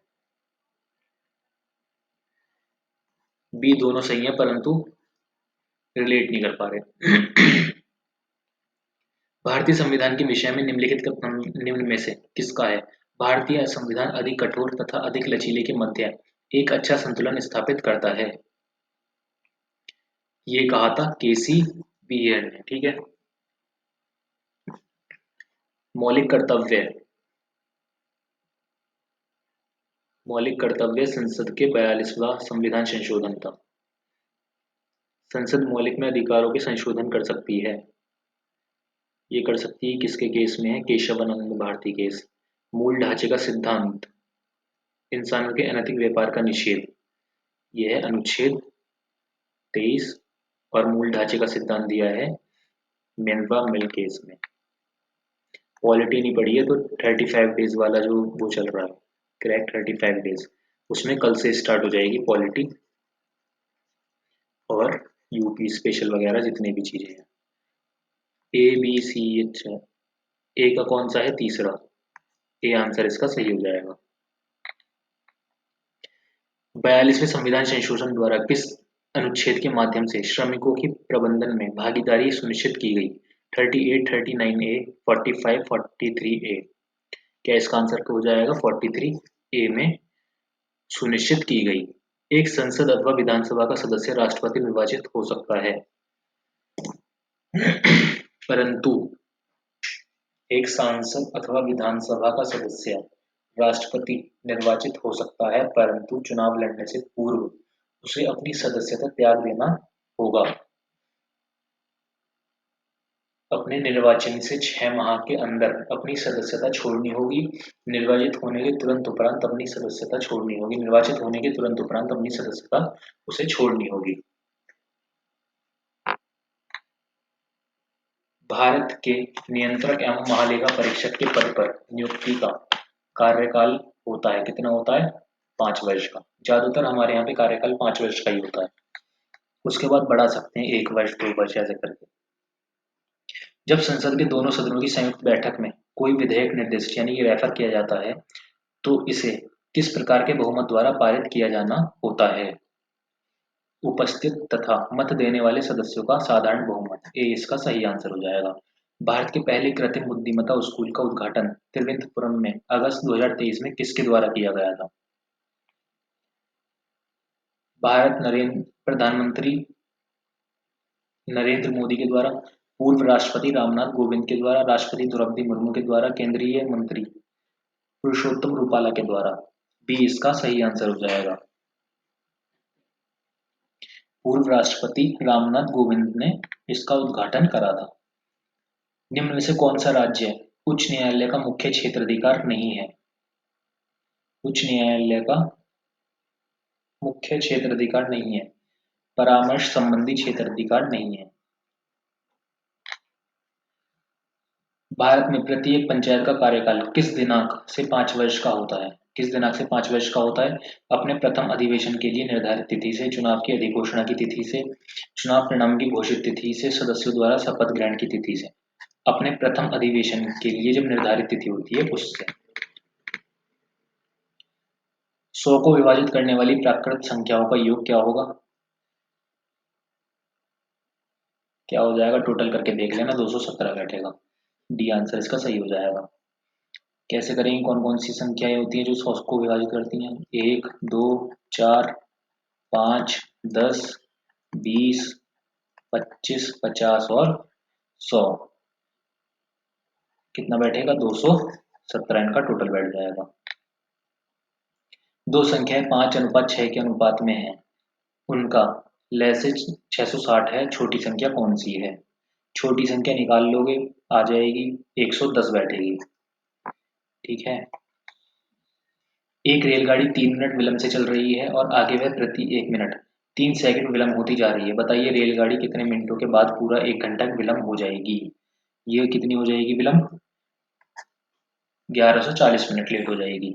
बी दोनों सही है परंतु रिलेट नहीं कर पा रहे। भारतीय संविधान के विषय में निम्नलिखित का निम्न में से किसका है? भारतीय संविधान अधिक कठोर तथा अधिक लचीले के मध्य एक अच्छा संतुलन स्थापित करता है। ये कहा था केसी बियर ने। ठीक है। मौलिक कर्तव्य। मौलिक कर्तव्य संसद के 42वां संविधान संशोधन था। संसद मौलिक में अधिकारों के संशोधन कर सकती है। ये कर सकती है किसके केस में है? केशवानंद भारती केस। मूल ढांचे का सिद्धांत। इंसानों के अनैतिक व्यापार का निषेध। यह है अनुच्छेद 23। और मूल ढांचे का सिद्धांत दिया है मेनवा मिल केस में। पॉलिटी नहीं पढ़ी है तो 35 डेज वाला जो वो चल रहा है, क्रैक 35 डेज, उसमें कल से स्टार्ट हो जाएगी पॉलिटी और यूपी स्पेशल वगैरह जितने भी चीजें हैं। A B C. अच्छा, ए का कौन सा है? तीसरा। ए आंसर इसका सही हो जाएगा। 42वें संविधान संशोधन द्वारा किस अनुच्छेद के माध्यम से श्रमिकों की प्रबंधन में भागीदारी सुनिश्चित की गई? 38, 39A, 45, 43A। क्या इसका आंसर हो जाएगा? 43A में सुनिश्चित की गई। एक संसद अथवा विधानसभा का सदस्य राष्ट्रपति निर्वाचित हो सकता है, परंतु एक सांसद अथवा विधानसभा का सदस्य राष्ट्रपति निर्वाचित हो सकता है, परंतु चुनाव लड़ने से पूर्व उसे अपनी सदस्यता त्याग देना होगा। अपने निर्वाचन से 6 माह के अंदर अपनी सदस्यता छोड़नी होगी। निर्वाचित होने के तुरंत उपरांत अपनी सदस्यता छोड़नी होगी। निर्वाचित होने के तुरंत उपरांत अपनी सदस्यता उसे छोड़नी होगी। भारत के नियंत्रक एवं महालेखा परीक्षक के पद पर नियुक्ति का कार्यकाल होता है, कितना होता है? 5 वर्ष का। ज्यादातर हमारे यहाँ पे कार्यकाल 5 वर्ष का ही होता है। उसके बाद बढ़ा सकते हैं 1 वर्ष 2 वर्ष ऐसे करके। जब संसद के दोनों सदनों की संयुक्त बैठक में कोई विधेयक निर्दिष्ट यानी कि रेफर किया जाता है तो इसे किस प्रकार के बहुमत द्वारा पारित किया जाना होता है? उपस्थित तथा मत देने वाले सदस्यों का साधारण बहुमत। ए इसका सही आंसर हो जाएगा। भारत के पहले कृत्रिम बुद्धिमत्ता स्कूल का उद्घाटन त्रिवेंद्रपुरम में अगस्त 2023 में किसके द्वारा किया गया था? भारत नरेंद्र प्रधानमंत्री नरेंद्र मोदी के द्वारा, पूर्व राष्ट्रपति रामनाथ कोविंद के द्वारा, राष्ट्रपति द्रौपदी मुर्मू के द्वारा, केंद्रीय मंत्री पुरुषोत्तम रूपाला के द्वारा। बी इसका सही आंसर हो जाएगा। पूर्व राष्ट्रपति रामनाथ कोविंद ने इसका उद्घाटन करा था। निम्न में से कौन सा राज्य उच्च न्यायालय का मुख्य क्षेत्राधिकार नहीं है? उच्च न्यायालय का मुख्य क्षेत्राधिकार नहीं है, परामर्श संबंधी क्षेत्राधिकार नहीं है। भारत में प्रत्येक पंचायत का कार्यकाल किस दिनांक से 5 वर्ष का होता है? किस दिनांक से 5 वर्ष का होता है? अपने प्रथम अधिवेशन के लिए निर्धारित तिथि से, चुनाव की अधिघोषणा की तिथि से, चुनाव परिणाम की घोषित तिथि से, सदस्यों द्वारा शपथ ग्रहण की तिथि से। अपने प्रथम अधिवेशन के लिए जब निर्धारित तिथि होती है उससे। 100 को विभाजित करने वाली प्राकृत संख्याओं का योग क्या होगा? क्या हो जाएगा? टोटल करके देख लेना, 217 बैठेगा। डी आंसर इसका सही हो जाएगा। कैसे करेंगे? कौन कौन सी संख्याएं होती हैं जो 100 को विभाजित करती हैं? 1, 2, 4, 5, 10, 20, 25, 50 और 100। कितना बैठेगा? 217 इनका टोटल बैठ जाएगा। दो संख्याएं 5:6 के अनुपात में है, उनका लय से 660 है, छोटी संख्या कौन सी है? छोटी संख्या निकाल लोगे, आ जाएगी 110 बैठेगी। ठीक है। एक रेलगाड़ी 3 मिनट विलंब से चल रही है और आगे वह प्रति 1 मिनट 3 सेकंड विलंब होती जा रही है। बताइए रेलगाड़ी कितने मिनटों के बाद पूरा 1 घंटा विलंब हो जाएगी? ये कितनी हो जाएगी विलंब? 1140 मिनट लेट हो जाएगी।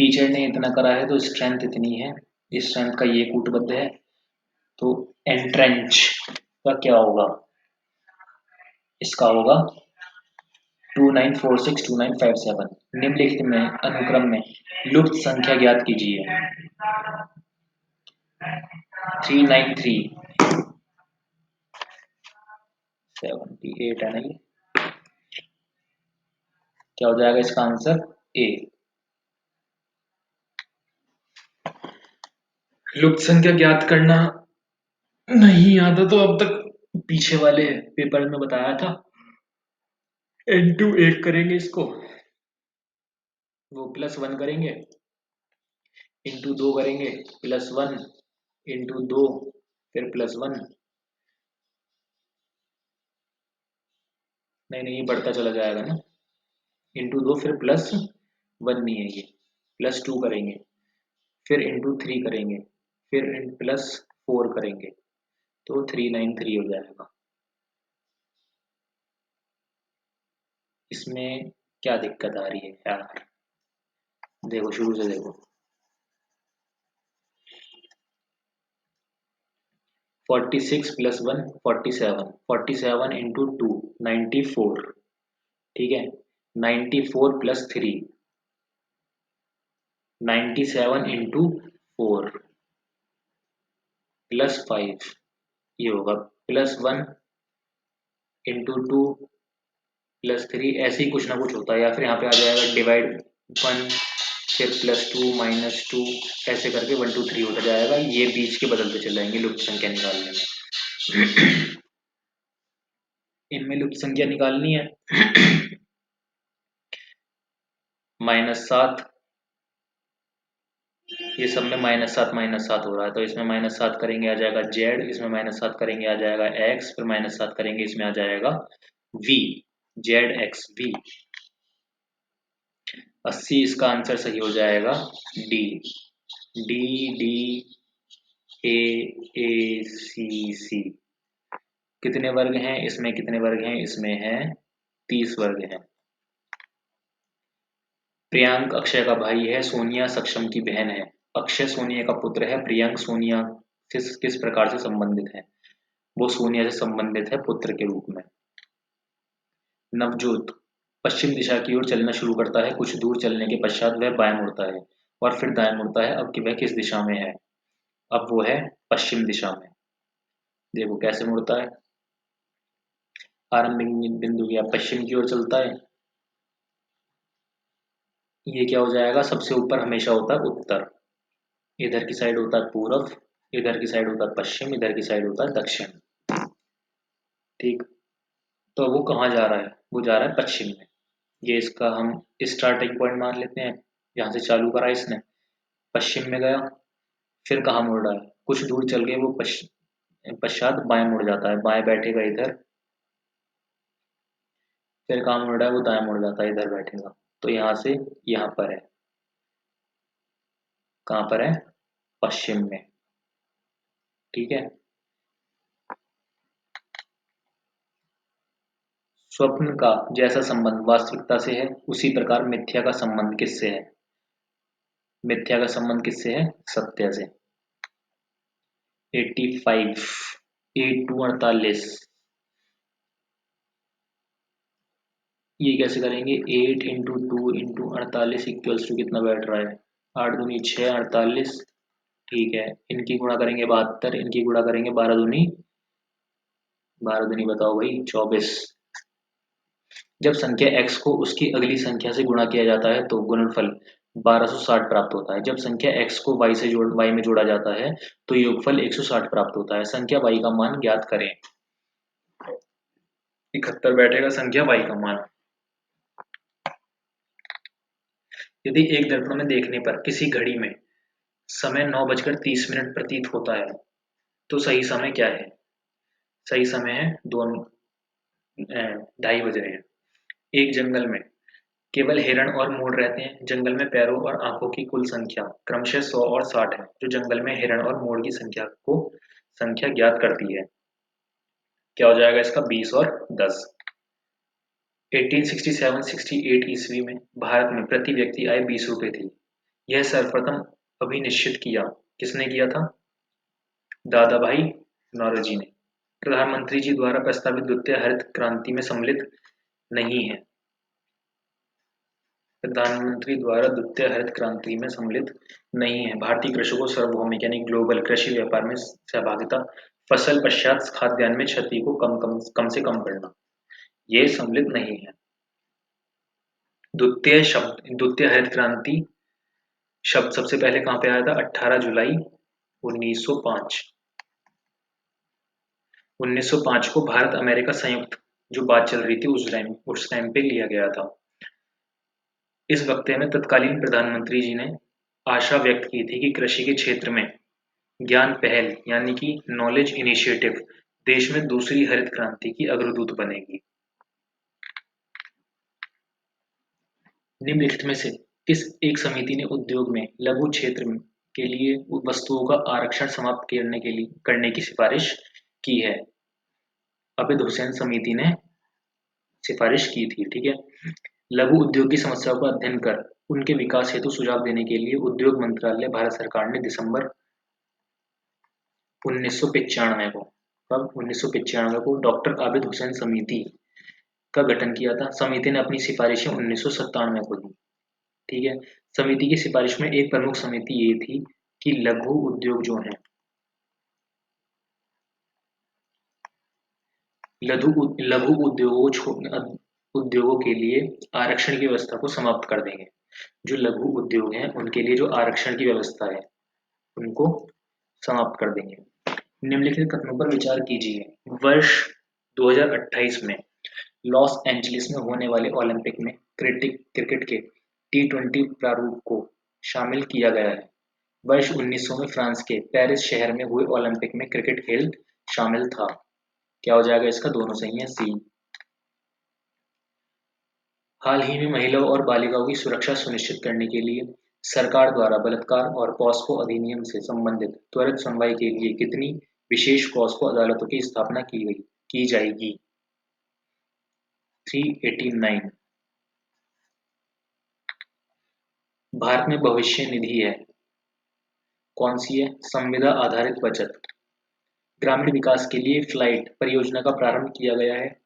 टीचर ने इतना करा है तो स्ट्रेंथ इतनी है, इस स्ट्रेंथ का ये कूटबद्ध है, तो एंट्रेंच का क्या होगा, इसका होगा 29462957। निम्नलिखित में अनुक्रम में लुप्त संख्या ज्ञात कीजिए। 393, 78 है ना ये, क्या हो जाएगा इसका आंसर ए। लुप्त संख्या ज्ञात करना नहीं आता तो अब तक पीछे वाले पेपर में बताया था, इंटू 1 करेंगे इसको, वो +1 करेंगे, इंटू 2 करेंगे +1, इंटू 2 फिर +1, नहीं नहीं ये बढ़ता चला जाएगा ना, इंटू 2 फिर +1 नहीं है ये, +2 करेंगे, फिर इंटू 3 करेंगे, फिर +4 करेंगे, तो 393 हो जाएगा। इसमें क्या दिक्कत आ रही है यार, देखो शुरू से देखो, 46 + 1 47, 47 इंटू 2 94, ठीक है, 94 + 3 97 इंटू 4 +5, ये होगा +1 इंटू 2 +3, ऐसे ही कुछ ना कुछ होता है, या फिर यहाँ पे आ जाएगा डिवाइड 1 फिर +2 -2, ऐसे करके 1 2 3 होता जाएगा, ये बीच के बदलते चले जाएंगे लुप्त संख्या निकालने में। इनमें लुप्त संख्या निकालनी है, -7, ये सब में -7 हो रहा है, तो इसमें -7 करेंगे आ जाएगा z, इसमें -7 करेंगे आ जाएगा x, फिर -7 करेंगे इसमें आ जाएगा v, zxv। 80 इसका आंसर सही हो जाएगा डी, डी डी ए ए सी सी। कितने वर्ग हैं इसमें, कितने वर्ग हैं इसमें है 30 वर्ग हैं। प्रियांक अक्षय का भाई है, सोनिया सक्षम की बहन है, अक्षय सोनिया का पुत्र है, प्रियांक सोनिया से किस प्रकार से संबंधित है, वो सोनिया से संबंधित है पुत्र के रूप में। नवजोत पश्चिम दिशा की ओर चलना शुरू करता है, कुछ दूर चलने के पश्चात वह बाएं मुड़ता है और फिर दाएं मुड़ता है, अब कि वह किस दिशा में है, अब वो है पश्चिम दिशा में। देखो कैसे मुड़ता है, आरंभिक बिंदु या पश्चिम की ओर चलता है, ये क्या हो जाएगा, सबसे ऊपर हमेशा होता है उत्तर, इधर की साइड होता है पूरब, इधर की साइड होता है पश्चिम, इधर की साइड होता है दक्षिण, ठीक। तो वो कहाँ जा रहा है, वो जा रहा है पश्चिम में, ये इसका हम स्टार्टिंग पॉइंट मान लेते हैं, यहाँ से चालू करा इसने, पश्चिम में गया, फिर कहाँ मुड़ रहा है, कुछ दूर चल के वो पश्चात बाएं मुड़ जाता है, बाएं बैठेगा इधर, फिर कहाँ मुड़ रहा है वो दाएं मुड़ जाता है, इधर बैठेगा, तो यहाँ से यहाँ पर है, कहाँ पर है, पश्चिम में, ठीक है। स्वप्न का जैसा संबंध वास्तविकता से है, उसी प्रकार मिथ्या का संबंध किससे है, मिथ्या का संबंध किससे है, सत्य से। 85, 8 2 48, ये कैसे करेंगे, 8 इंटू 2 इंटू 48 इक्वल्स टू कितना बैठ रहा है, 8 दूनी 6 48, ठीक है, इनकी गुणा करेंगे 72, इनकी गुणा करेंगे 12 दूनी बताओ भाई 24। जब संख्या x को उसकी अगली संख्या से गुणा किया जाता है तो गुणनफल 1260 प्राप्त होता है, जब संख्या x को y में जोड़ा जाता है तो योगफल 160 प्राप्त होता है, संख्या y का मान ज्ञात करें। 71 बैठेगा संख्या y का मान। यदि एक दर्पण में देखने पर किसी घड़ी में समय 9:30 प्रतीत होता है तो सही समय क्या है, सही समय है 2:30 बज रहे हैं। एक जंगल में केवल हिरण और मोर रहते हैं, जंगल में पैरों और आंखों की कुल संख्या क्रमशः 100 और 60 है, जो जंगल में हिरण और मोर की संख्या ज्ञात करती है, क्या हो जाएगा इसका 20 और 10। 1867-68 ईस्वी में भारत में प्रति व्यक्ति आय 20 रुपए थी, यह सर्वप्रथम अभिनिश्चित किया किसने किया था? दादा भाई नौरोजी ने। प्रधानमंत्री जी द्वारा प्रस्तावित द्वितीय हरित क्रांति में सम्मिलित नहीं है। प्रधानमंत्री द्वारा द्वितीय हरित क्रांति में सम्मिलित नहीं है। भारतीय कृषकों सार्वभौमिक यानी ग्लोबल कृषि व्यापार में सहभागिता, फसल पश्चात खाद्यान्न में क्षति को कम से कम करना, ये सम्मिलित नहीं है। द्वितीय हरित क्रांति शब्द सबसे पहले कहाँ पे आया था? 18 जुलाई 1905। 1905 को भारत अमेरिका संयुक्त जो बात चल रही थी उस टाइम पे लिया गया था। इस वक्तव्य में तत्कालीन प्रधानमंत्री जी ने आशा व्यक्त की थी कि कृषि के क्षेत्र में ज्ञान पहल यानी कि नॉलेज इनिशिएटिव देश में दूसरी हरित क्रांति की अग्रदूत बनेगी। निम्नलिखित में से किस एक समिति ने उद्योग में लघु क्षेत्र के लिए वस्तुओं का आरक्षण समाप्त करने की सिफारिश की है? अबिद हुसैन समिति ने सिफारिश की थी। ठीक है। लघु उद्योग की समस्याओं का अध्ययन कर उनके विकास हेतु सुझाव देने के लिए उद्योग मंत्रालय भारत सरकार ने दिसंबर 1995 को 1995 को डॉक्टर आबिद हुसैन समिति का गठन किया था। समिति ने अपनी सिफारिशें 1997 को दी। ठीक है। समिति की सिफारिश में एक प्रमुख समिति ये थी कि लघु उद्योग जो है लघु उद्योगों के लिए आरक्षण की व्यवस्था को समाप्त कर देंगे। जो लघु उद्योग हैं उनके लिए जो आरक्षण की व्यवस्था है उनको समाप्त कर देंगे। निम्नलिखित कथनों पर विचार कीजिए। वर्ष 2028 में लॉस एंजलिस में होने वाले ओलंपिक में क्रिकेट के T20 प्रारूप को शामिल किया गया है। वर्ष 1900 में फ्रांस के पेरिस शहर में हुए ओलंपिक में क्रिकेट खेल शामिल था। क्या हो जाएगा इसका? दोनों सही है, सी। हाल ही में महिलाओं और बालिकाओं की सुरक्षा सुनिश्चित करने के लिए सरकार द्वारा बलात्कार और पॉस्को अधिनियम से संबंधित त्वरित सुनवाई के लिए कितनी विशेष पॉस्को अदालतों की स्थापना की जाएगी? 389। भारत में भविष्य निधि है, कौन सी है? संविदा आधारित बचत। ग्रामीण विकास के लिए फ्लाइट परियोजना का प्रारंभ किया गया है।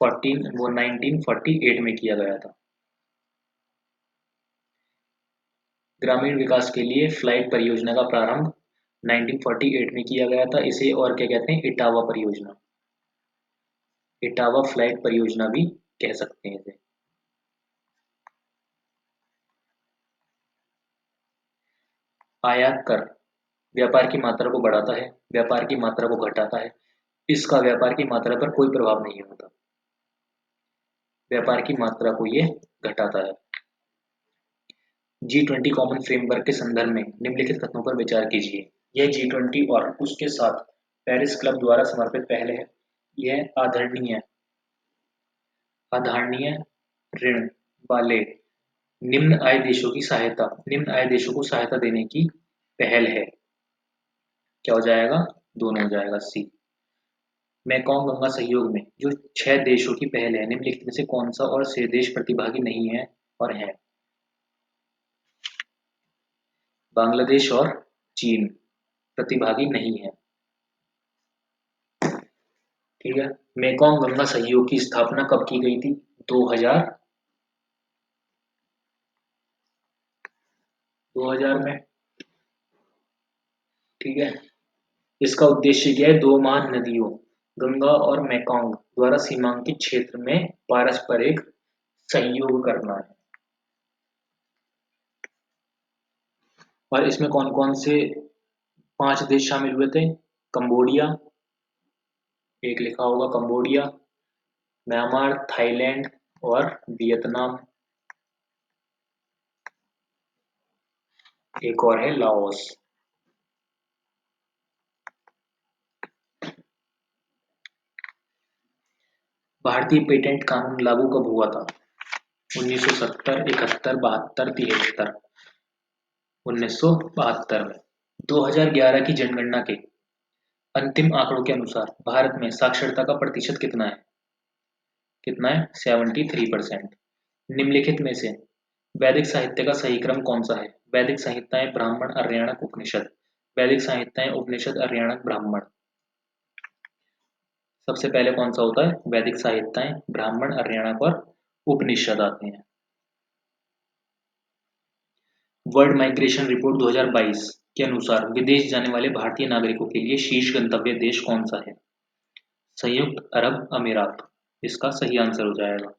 1948 में किया गया था। ग्रामीण विकास के लिए फ्लाइट परियोजना का प्रारंभ 1948 में किया गया था। इसे और क्या कहते हैं? इटावा परियोजना। इटावा फ्लाइट परियोजना भी कह सकते हैं इसे। आयात कर व्यापार की मात्रा को बढ़ाता है, व्यापार की मात्रा को घटाता है। इसका व्यापार की मात्रा पर कोई प्रभाव नहीं होता। व्यापार की मात्रा को ये घटाता है। G20 कॉमन फ्रेमवर्क के संदर्भ में निम्नलिखित कथनों पर विचार कीजिए। यह G20 और उसके साथ पेरिस क्लब द्वारा समर्पित पहल है। यह आधारणीय ऋण वाले निम्न आय देशों को सहायता देने की पहल है। क्या हो जाएगा? दोनों हो जाएगा, सी। मेकॉन्ग गंगा सहयोग में जो 6 देशों की पहल है, निम्नलिखित में से कौन सा और से देश प्रतिभागी नहीं है और है? बांग्लादेश और चीन प्रतिभागी नहीं है। ठीक है। मेकॉन्ग गंगा सहयोग की स्थापना कब की गई थी? 2000 में। ठीक है। इसका उद्देश्य क्या है? 2 महान नदियों गंगा और मेकॉन्ग द्वारा सीमांकित क्षेत्र में पारस्परिक सहयोग करना है। और इसमें कौन कौन से 5 देश शामिल हुए थे? कंबोडिया, एक लिखा होगा कंबोडिया, म्यांमार, थाईलैंड और वियतनाम। एक और है लाओस। भारतीय पेटेंट कानून लागू कब हुआ था? 1970, 71, 72, 73। 1972 में। 2011 की जनगणना के अंतिम आंकड़ों के अनुसार भारत में साक्षरता का प्रतिशत कितना है? 73%। निम्नलिखित में से वैदिक साहित्य का सही क्रम कौन सा है? वैदिक संहिताएं, ब्राह्मण, आर्याणक, उपनिषद। वैदिक संहिताएं, उपनिषद, आर्याणक, ब्राह्मण। सबसे पहले कौन सा होता है? वैदिक साहित्याएं, ब्राह्मण, आर्याणक और उपनिषद आते हैं। वर्ल्ड माइग्रेशन रिपोर्ट 2022 के अनुसार विदेश जाने वाले भारतीय नागरिकों के लिए शीर्ष गंतव्य देश कौन सा है? संयुक्त अरब अमीरात इसका सही आंसर हो जाएगा।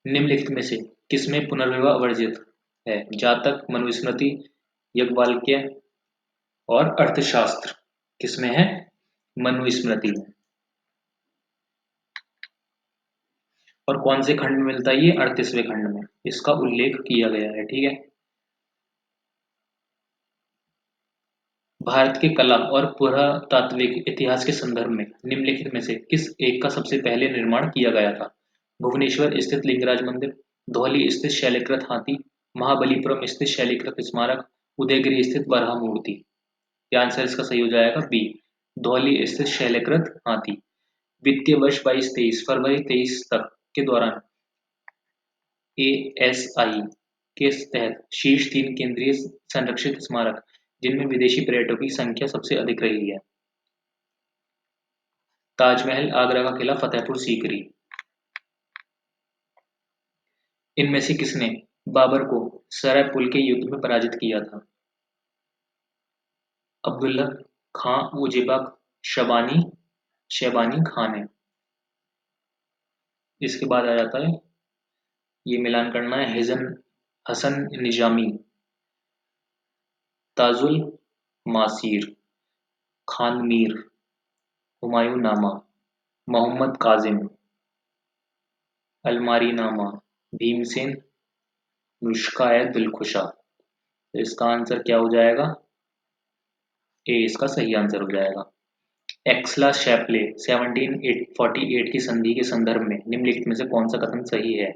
निम्नलिखित में से किसमें पुनर्विवाह वर्जित है? जातक, मनुस्मृति, याज्ञवल्क्य और अर्थशास्त्र। किसमें है? मनुस्मृति में। और कौन से खंड में मिलता है? ये 38वें खंड में इसका उल्लेख किया गया है। ठीक है। भारत के कला और पुरातात्विक इतिहास के संदर्भ में निम्नलिखित में से किस एक का सबसे पहले निर्माण किया गया था? भुवनेश्वर स्थित लिंगराज मंदिर, धौली स्थित शैलकृत हाथी, महाबलीपुरम स्थित शैलकृत स्मारक, उदयगिरि स्थित वराह मूर्ति। क्या आंसर इसका सही हो जाएगा? बी, धौली स्थित शैलकृत हाथी। वित्तीय वर्ष 22-23 फरवरी 23 तक के दौरान एएसआई के तहत शीर्ष 3 केंद्रीय संरक्षित स्मारक जिनमें विदेशी पर्यटकों की संख्या सबसे अधिक रही है। ताजमहल, आगरा का किला, फतेहपुर सीकरी। इनमें से किसने बाबर को सराय पुल के युद्ध में पराजित किया था? अब्दुल्ला खां उज़्बेक शबानी शेबानी खान है। इसके बाद आ जाता है, ये मिलान करना है, हिजन हसन निजामी, ताजुल मासीर, खान मीर, हुमायूं नामा, मोहम्मद काजिम, अलमारी नामा, भीमसेन, नुस्खा दिलखुशा। तो इसका आंसर क्या हो जाएगा? ए इसका सही आंसर हो जाएगा। एक्सला शैपले 1748 की संधि के संदर्भ में निम्नलिखित में से कौन सा कथन सही है?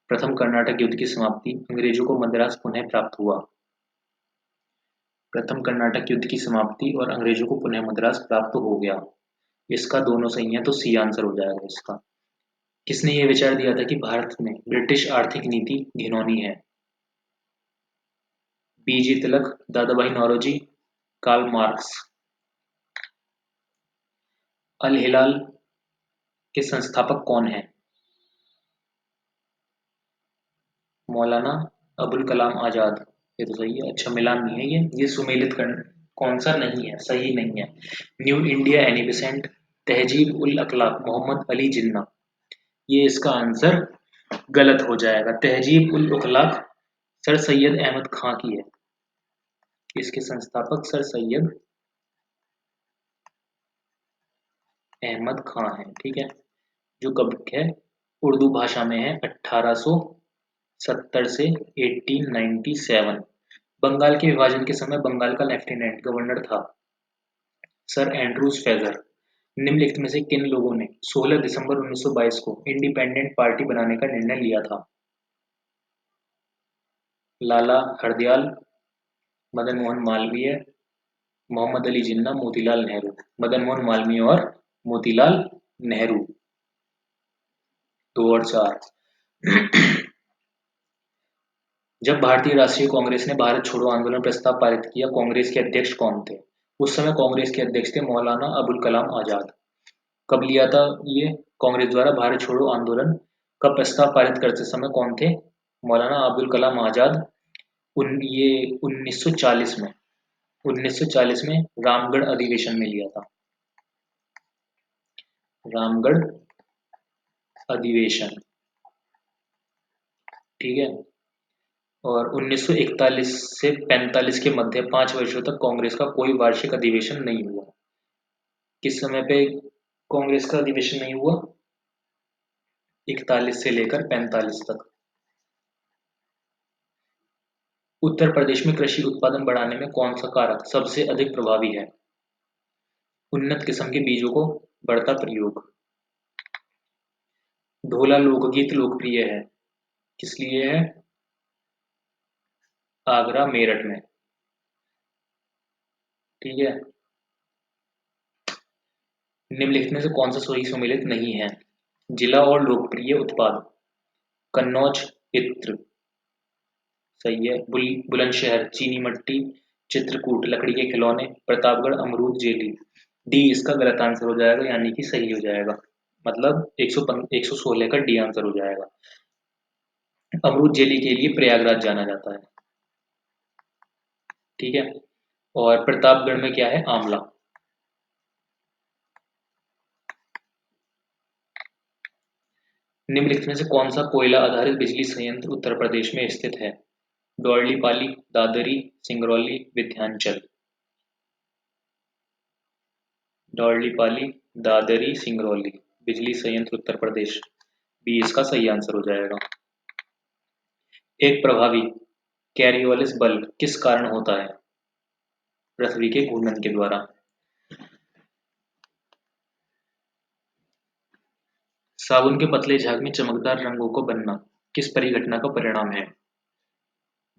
प्रथम कर्नाटक युद्ध की समाप्ति, अंग्रेजों को मद्रास पुनः प्राप्त हुआ। प्रथम कर्नाटक युद्ध की समाप्ति और अंग्रेजों को पुनः मद्रास प्राप्त हो गया। इसका दोनों सही है, तो सी आंसर हो जाएगा इसका। किसने ये विचार दिया था कि भारत में ब्रिटिश आर्थिक नीति घिनौनी है? बीजे तिलक, दादाभाई नौरोजी, कार्ल मार्क्स। अल हिलाल के संस्थापक कौन है? मौलाना अबुल कलाम आजाद। ये तो सही है। अच्छा, मिलान नहीं है ये सुमेलित कर्ण कौन सा नहीं है, सही नहीं है। न्यू इंडिया एनी बेसेंट, तहजीब उल अखलाक मोहम्मद अली जिन्ना। ये इसका आंसर गलत हो जाएगा। तहजीब उल अखलाक सर सैयद अहमद खां की है। इसके संस्थापक सर सैयद अहमद खां है। ठीक है। जो कब है? उर्दू भाषा में है 1870 से 1897। बंगाल के विभाजन के समय बंगाल का लेफ्टिनेंट गवर्नर था सर एंड्रूज फेजर। निम्नलिखित में से किन लोगों ने 16 दिसंबर 1922 को इंडिपेंडेंट पार्टी बनाने का निर्णय लिया था? लाला हरदयाल, मदन मोहन मालवीय, मोहम्मद अली जिन्ना, मोतीलाल नेहरू। मदन मोहन मालवीय और मोतीलाल नेहरू। 2 और 4। जब भारतीय राष्ट्रीय कांग्रेस ने भारत छोड़ो आंदोलन प्रस्ताव पारित किया, कांग्रेस के अध्यक्ष कौन थे? उस समय कांग्रेस के अध्यक्ष थे मौलाना अबुल कलाम आजाद। कब लिया था ये कांग्रेस द्वारा भारत छोड़ो आंदोलन का प्रस्ताव पारित करते समय? कौन थे? मौलाना अबुल कलाम आजाद। ये 1940 में 1940 में रामगढ़ अधिवेशन में लिया था। रामगढ़ अधिवेशन। ठीक है। और 1941 से 45 के मध्य 5 वर्षों तक कांग्रेस का कोई वार्षिक अधिवेशन नहीं हुआ। किस समय पे कांग्रेस का अधिवेशन नहीं हुआ? 41 से लेकर 45 तक। उत्तर प्रदेश में कृषि उत्पादन बढ़ाने में कौन सा कारक सबसे अधिक प्रभावी है? उन्नत किस्म के बीजों को बढ़ता प्रयोग। ढोला लोकगीत लोकप्रिय है, किस लिए है? आगरा मेरठ में। ठीक है। निम्नलिखित में से कौन सा सही सम्मिलित नहीं है? जिला और लोकप्रिय उत्पाद, कन्नौज इत्र सही है, बुलंदशहर चीनी मिट्टी, चित्रकूट लकड़ी के खिलौने, प्रतापगढ़ अमरूद जेली। डी इसका गलत आंसर हो जाएगा, यानी कि सही हो जाएगा। मतलब 116 का डी आंसर हो जाएगा। अमरूद जेली के लिए प्रयागराज जाना जाता है। ठीक है। और प्रतापगढ़ में क्या है? आंवला। निम्नलिखित में से कौन सा कोयला आधारित बिजली संयंत्र उत्तर प्रदेश में स्थित है? डौरलीपाली, दादरी, सिंगरौली, विंध्याचल। डौरलीपाली, दादरी, सिंगरौली बिजली संयंत्र उत्तर प्रदेश। बी इसका सही आंसर हो जाएगा। एक प्रभावी कैरियोलिस बल किस कारण होता है? पृथ्वी के घूर्णन के द्वारा। साबुन के पतले झाग में चमकदार रंगों को बनना किस परिघटना का परिणाम है?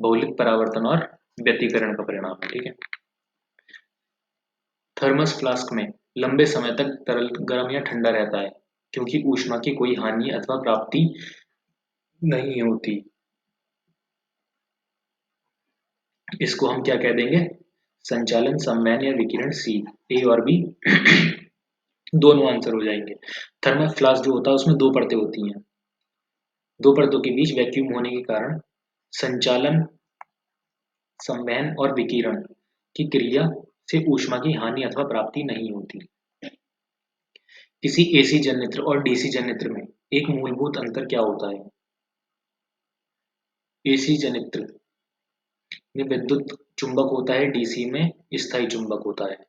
बहुलिक परावर्तन और व्यतिकरण का परिणाम है। ठीक है। थर्मस फ्लास्क में लंबे समय तक तरल गर्म या ठंडा रहता है क्योंकि ऊष्मा की कोई हानि अथवा प्राप्ति नहीं होती। इसको हम क्या कह देंगे? संचालन, संवहन या विकिरण। सी, ए और बी दोनों आंसर हो जाएंगे। थर्मल फ्लास्क जो होता है उसमें दो परतें होती हैं। दो परतों के बीच वैक्यूम होने के कारण संचालन, संवहन और विकिरण की क्रिया से ऊष्मा की हानि अथवा प्राप्ति नहीं होती। किसी एसी जनरेटर और डीसी जनरेटर में एक मूलभूत अंतर क्या होता है? एसी जनरेटर में विद्युत चुंबक होता है, डीसी में स्थायी चुंबक होता है।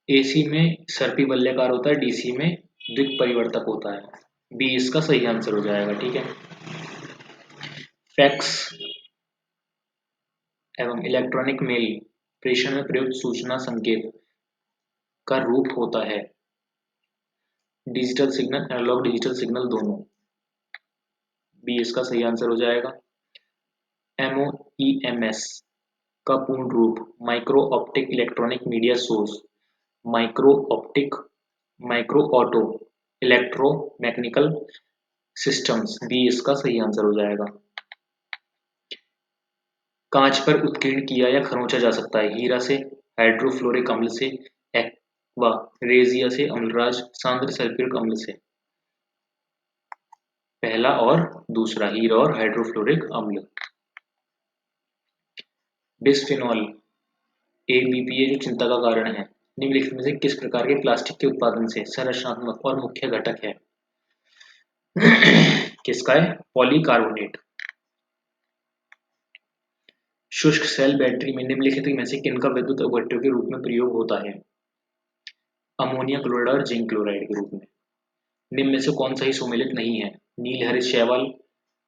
एसी में सर्पी वलयाकार होता है, डीसी में द्विक परिवर्तक होता है। बी इसका सही आंसर हो जाएगा। ठीक है। फैक्स एवं इलेक्ट्रॉनिक मेल प्रेषण में प्रयुक्त सूचना संकेत का रूप होता है digital signal, analogue digital signal दोनों। बी इसका सही आंसर हो जाएगा। एमओईएमएस का पूर्ण रूप micro optic electronic media source, micro optic, micro auto electro mechanical systems. B इसका सही आंसर हो जाएगा। कांच पर उत्कीर्ण किया या खरोंचा जा सकता है हीरा से, हाइड्रोफ्लोरिक अम्ल से, एक्वा रेजिया से, अम्लराज सांद्र सल्फ्यूरिक अम्ल से। पहला और दूसरा, हीरा और हाइड्रोफ्लोरिक अम्ल। बिस्फेनॉल ए बीपीए जो चिंता का कारण है, निम्नलिखित में से किस प्रकार के प्लास्टिक के उत्पादन से संरचनात्मक और मुख्य घटक है? किसका है? पॉलीकार्बोनेट। शुष्क सेल बैटरी में निम्नलिखित में से किनका विद्युत अपघट्यों के रूप में प्रयोग होता है? अमोनिया क्लोराइड और जिंक क्लोराइड के रूप में। निम्न में से कौन सा ही सुमेलित नहीं है? नील हरित शैवाल,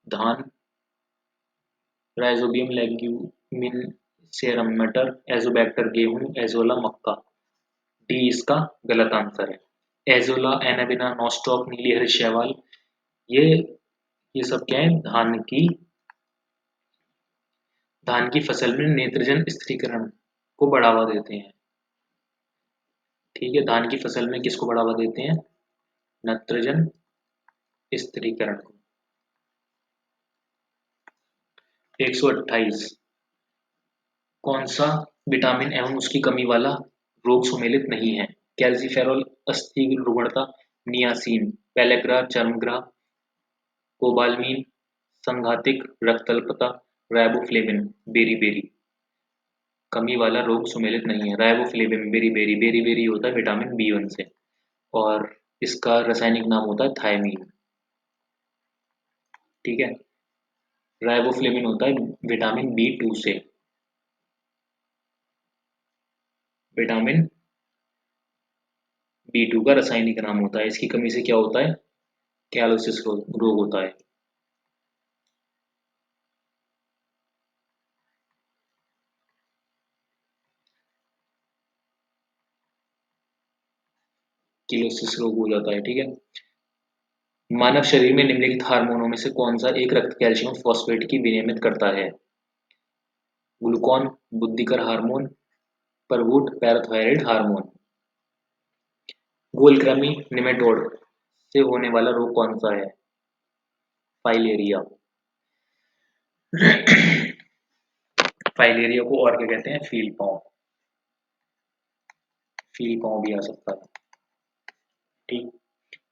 धान, राइजोबियम लेग्यूमिन सेरम मटर, एजोबैक्टर गेहूं, एजोला मक्का। डी इसका गलत आंसर है। एजोला, एनाबिना, नॉस्टॉक, नीली हरित शैवाल ये ये सब क्या है? धान की फसल में नेत्रजन स्थिरीकरण को बढ़ावा देते हैं। ठीक है। धान की फसल में किसको बढ़ावा देते हैं? नत्रजन स्थिरीकरण को। 128 कौन सा विटामिन एवं उसकी कमी वाला रोग सुमेलित नहीं है? कैल्सीफेरॉल अस्थि रुग्णता, नियासिन, पेलेग्रा चर्मग्रह, कोबालमीन संघातिक रक्तल्पता, राइबोफ्लेविन बेरी। कमी वाला रोग सुमेलित नहीं है। राइबोफ्लेविन बेरी होता है विटामिन बी1 से और इसका रासायनिक नाम होता है थायमीन। ठीक है। राइबोफ्लेविन होता है विटामिन बी2 से। विटामिन बी2 का रासायनिक नाम होता है। इसकी कमी से क्या होता है? कैलोसिस रोग होता है। किलोसिस रोग हो जाता है। ठीक है। मानव शरीर में निम्नलिखित हार्मोनों में से कौन सा एक रक्त कैल्शियम फॉस्फेट की विनियमित करता है? ग्लूकॉन, बुद्धिकर हार्मोन, प्रबूट, पैराथायराइड हार्मोन। गोलकृमि निमेटोड से होने वाला रोग कौन सा है? फाइलेरिया। फाइलेरिया को और क्या कहते हैं? फील पाँव। फील पाँव भी आ सकता है। ठीक।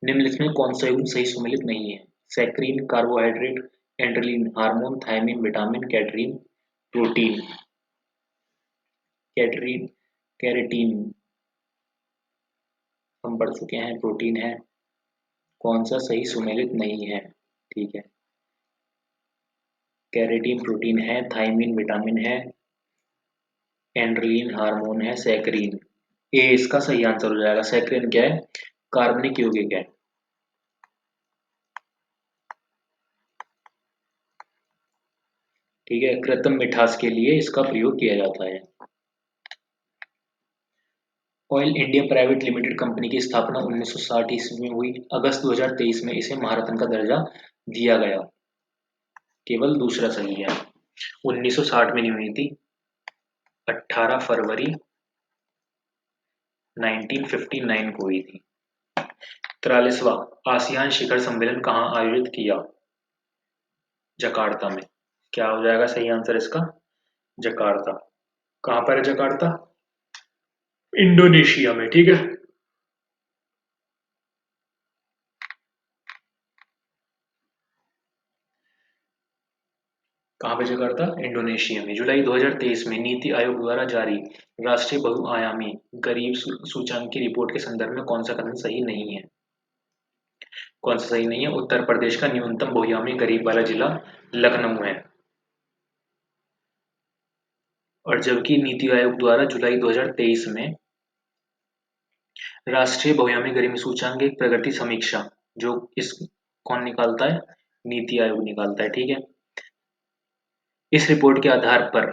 निम्नलिखित में कौन सा युग्म सही सुमेलित नहीं है? सैक्रीन, कार्बोहाइड्रेट, एंड्रेलिन, hormone, thiamine, vitamin, keratin, protein. Keratin, keratin हम पढ़ चुके हैं, प्रोटीन है। कौन सा सही सुमेलित नहीं है? ठीक है, कैरेटीन प्रोटीन है, थायमिन विटामिन है, एंड्रेलिन हार्मोन है, सैक्रीन। ए इसका सही आंसर हो जाएगा। सैक्रीन क्या है? कार्बनिक यौगिक है। ठीक है, कृत्रिम मिठास के लिए इसका प्रयोग किया जाता है। Oil India private limited company की स्थापना 1960 ईस्वी में हुई। अगस्त 2023 में इसे महारत्न का दर्जा दिया गया। केवल दूसरा सही है। 1960 में नहीं हुई थी, 18 फरवरी 1959 को हुई थी। 43वां आसियान शिखर सम्मेलन कहाँ आयोजित किया? जकार्ता में। क्या हो जाएगा सही आंसर इसका? जकार्ता। कहाँ पर है जकार्ता? इंडोनेशिया में। ठीक है, कहाँ पे जकार्ता? इंडोनेशिया में। जुलाई 2023 में नीति आयोग द्वारा जारी राष्ट्रीय बहुआयामी गरीब सूचांक की रिपोर्ट के संदर्भ में कौन सा कथन सही नहीं है? कौन सा सही नहीं है? उत्तर प्रदेश का न्यूनतम बहुआयामी गरीब वाला जिला लखनऊ है। और जबकि नीति आयोग द्वारा जुलाई 2023 में राष्ट्रीय बहुआयामी गरीबी सूचांक एक प्रगति समीक्षा, जो इस कौन निकालता है? नीति आयोग निकालता है। ठीक है, इस रिपोर्ट के आधार पर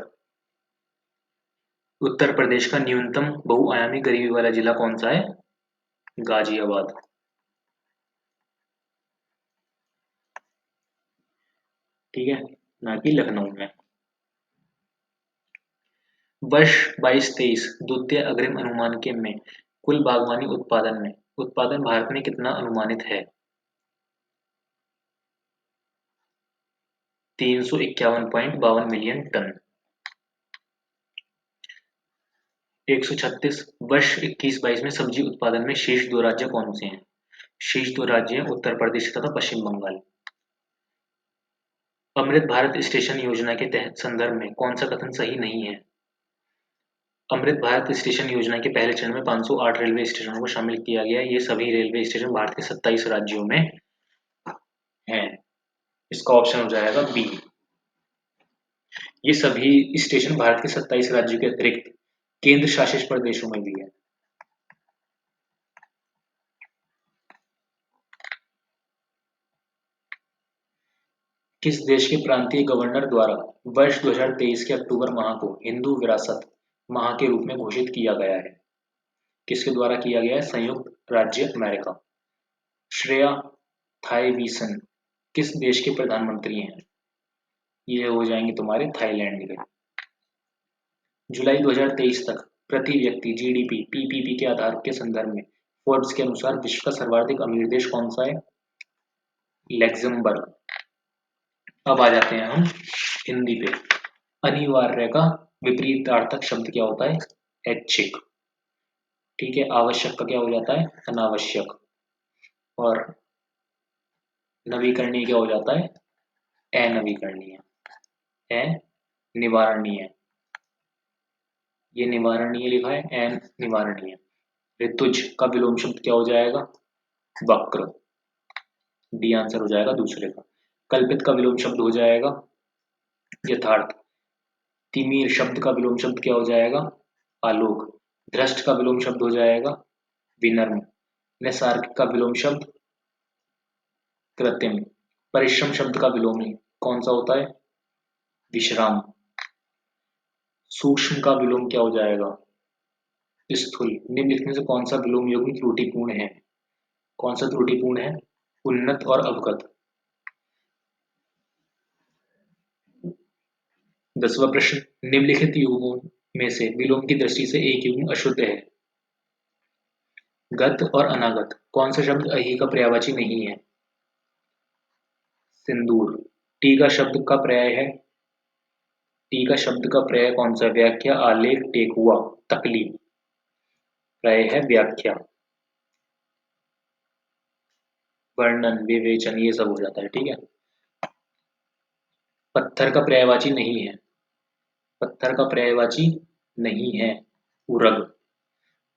उत्तर प्रदेश का न्यूनतम बहुआयामी गरीबी वाला जिला कौन सा है? गाजियाबाद। ठीक है, ना कि लखनऊ में। वर्ष 22-23 द्वितीय अग्रिम अनुमान के में कुल बागवानी उत्पादन भारत में कितना अनुमानित है? 351.52 मिलियन टन। 136 वर्ष 21-22 में सब्जी उत्पादन में शीर्ष दो राज्य कौन से हैं? शीर्ष दो राज्य हैं उत्तर प्रदेश तथा पश्चिम बंगाल। अमृत भारत स्टेशन योजना के तहत संदर्भ में कौन सा कथन सही नहीं है? अमृत भारत स्टेशन योजना के पहले चरण में 508 रेलवे स्टेशनों को शामिल किया गया। ये सभी रेलवे स्टेशन भारत के 27 राज्यों में हैं। इसका ऑप्शन हो जाएगा बी। ये सभी स्टेशन भारत के 27 राज्यों के अतिरिक्त केंद्र शासित प्रदेशों में भी है। किस देश के प्रांतीय गवर्नर द्वारा वर्ष 2023 के अक्टूबर माह को हिंदू विरासत माह के रूप में घोषित किया गया है? किसके द्वारा किया गया है? संयुक्त राज्य अमेरिका। श्रेया थाईवीसन किस देश के प्रधानमंत्री हैं? ये हो जाएंगे तुम्हारे थाईलैंड के। जुलाई 2023 तक प्रति व्यक्ति जीडीपी पीपीपी के आधार के संदर्भ में फोर्ब्स के अनुसार विश्व का सर्वाधिक अमीर देश कौन सा है? लग्जमबर्ग। अब आ जाते हैं हम हिंदी पे। अनिवार्य का विपरीतार्थक शब्द क्या होता है? ऐच्छिक। ठीक है, आवश्यक का क्या हो जाता है? अनावश्यक। और नवीकरणीय क्या हो जाता है? अनवीकरणीय। अनिवारणीय। ये निवारणीय लिखा है, एन निवारणीय। ऋतुज का विलोम शब्द क्या हो जाएगा? वक्र। डी आंसर हो जाएगा दूसरे का। कल्पित का विलोम शब्द हो जाएगा यथार्थ। तिमिर शब्द का विलोम शब्द क्या हो जाएगा? आलोक। भ्रष्ट का विलोम शब्द हो जाएगा विनम्र। निसर्ग का विलोम शब्द कृत्रिम। परिश्रम शब्द का विलोम कौन सा होता है? विश्राम। सूक्ष्म का विलोम क्या हो जाएगा? स्थूल। निम्नलिखित में से कौन सा विलोम युग्म त्रुटिपूर्ण है? कौन सा त्रुटिपूर्ण है? उन्नत और अवगत। 10वां प्रश्न, निम्नलिखित युग्मों में से विलोम की दृष्टि से एक युग्म अशुद्ध है। गत और अनागत कौन सा शब्द अहि का पर्यायवाची नहीं है? सिंदूर। टी का शब्द का पर्याय है, टी का शब्द का पर्याय कौन सा? व्याख्या, आलेख, टेकुआ, तकलीफ। पर्याय है व्याख्या। वर्णन, विवेचन, ये सब हो जाता है। ठीक है। पत्थर का पर्यायवाची नहीं है, पत्थर का पर्यायवाची नहीं है उरग।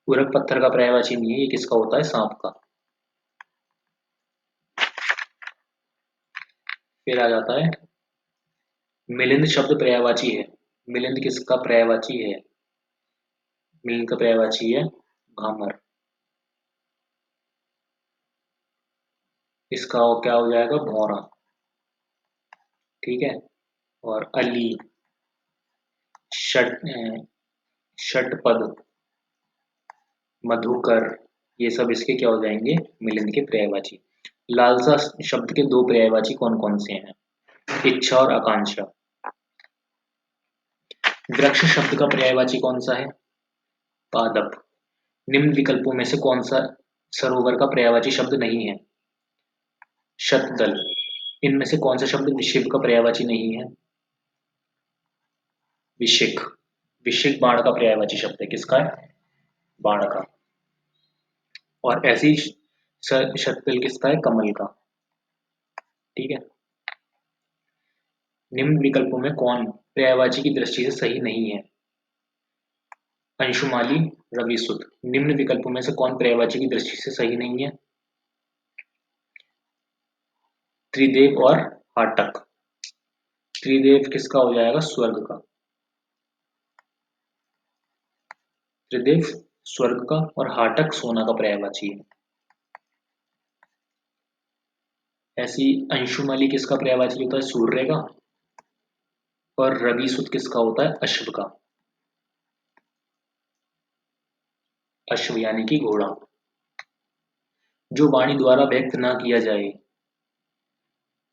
उरग पत्थर का पर्यायवाची नहीं है, ये किसका होता है? सांप का। फिर आ जाता है मिलिंद शब्द पर्यायवाची है। मिलिंद किसका पर्यायवाची है? मिलिंद का पर्यायवाची है भामर। इसका क्या हो जाएगा? भौरा। ठीक है। और अली, षट षटपद, मधुकर, ये सब इसके क्या हो जाएंगे? मिलिंद के पर्यायवाची। लालसा शब्द के दो पर्यायवाची कौन कौन से हैं? इच्छा और आकांक्षा। वृक्ष शब्द का पर्यायवाची कौन सा है? पादप। निम्न विकल्पों में से कौन सा सरोवर का पर्यायवाची शब्द नहीं है? शतदल। इनमें से कौन सा शब्द शिव का पर्यायवाची नहीं है? विशिख। विशिख बाण का पर्यायवाची शब्द है। किसका है? बाण का। और ऐसी शतदल किसका है? कमल का। ठीक है। निम्न विकल्पों में कौन पर्यायवाची की दृष्टि से सही नहीं है? अंशुमाली, रविसुत। निम्न विकल्पों में से कौन पर्यायवाची की दृष्टि से सही नहीं है? त्रिदेव और हाटक। त्रिदेव किसका हो जाएगा? स्वर्ग का। त्रिदेव स्वर्ग का और हाटक सोना का पर्यायवाची है। ऐसी अंशुमाली किसका पर्यायवाची होता है? सूर्य का। और रविसुत किसका होता है? अश्व का। अश्व यानी कि घोड़ा। जो वाणी द्वारा व्यक्त ना किया जाए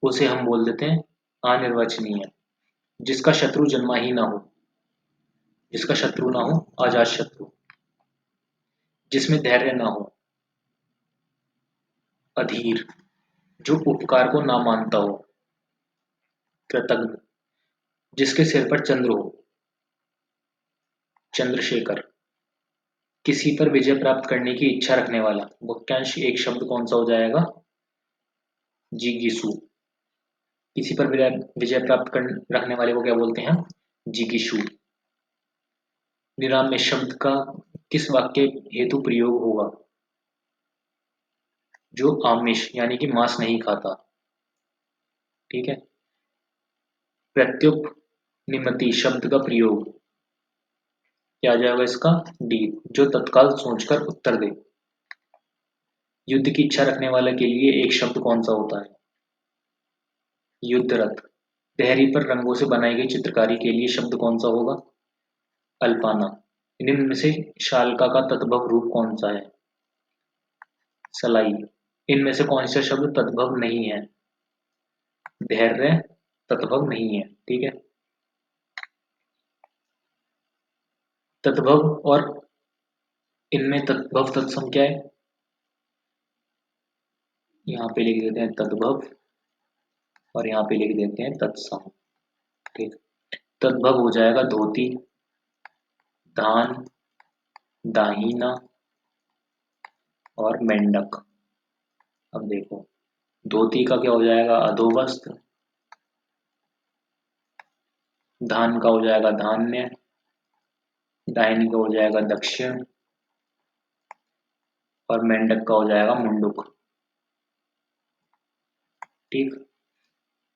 उसे हम बोल देते हैं अनिर्वचनीय। जिसका शत्रु जन्मा ही ना हो, जिसका शत्रु ना हो, अजात शत्रु। जिसमें धैर्य ना हो, अधीर। जो उपकार को ना मानता हो, कृतज्ञ। जिसके सिर पर चंद्र हो, चंद्रशेखर। किसी पर विजय प्राप्त करने की इच्छा रखने वाला, वाक्यांश एक शब्द कौन सा हो जाएगा? जिगीसु। किसी पर विजय प्राप्त कर रखने वाले को क्या बोलते हैं? जिगीशु। निराम में शब्द का किस वाक्य हेतु प्रयोग होगा? जो आमिष यानी कि मांस नहीं खाता। ठीक है। प्रत्युपनिमति शब्द का प्रयोग क्या आ जाएगा इसका? डी। जो तत्काल सोचकर उत्तर दे। युद्ध की इच्छा रखने वाले के लिए एक शब्द कौन सा होता है? युद्ध रथ। देहरी पर रंगों से बनाई गई चित्रकारी के लिए शब्द कौन सा होगा? अल्पाना। निम्न में से शालका का तद्भव रूप कौन सा है? सलाई। इनमें से कौन सा शब्द तद्भव नहीं है? धैर्य तद्भव नहीं है। ठीक है। तद्भव और इनमें तद्भव तत्सम क्या है? यहाँ पे लिख देते हैं तद्भव और यहाँ पे लिख देते हैं तत्सम। ठीक। तद्भव हो जाएगा धोती, धान, दाहिना और मेंढक। अब देखो, धोती का क्या हो जाएगा? अधोवस्त्र। धान का हो जाएगा धान्य, दाहिनी का हो जाएगा दक्षिण और मेंढक का हो जाएगा मुंडुक। ठीक।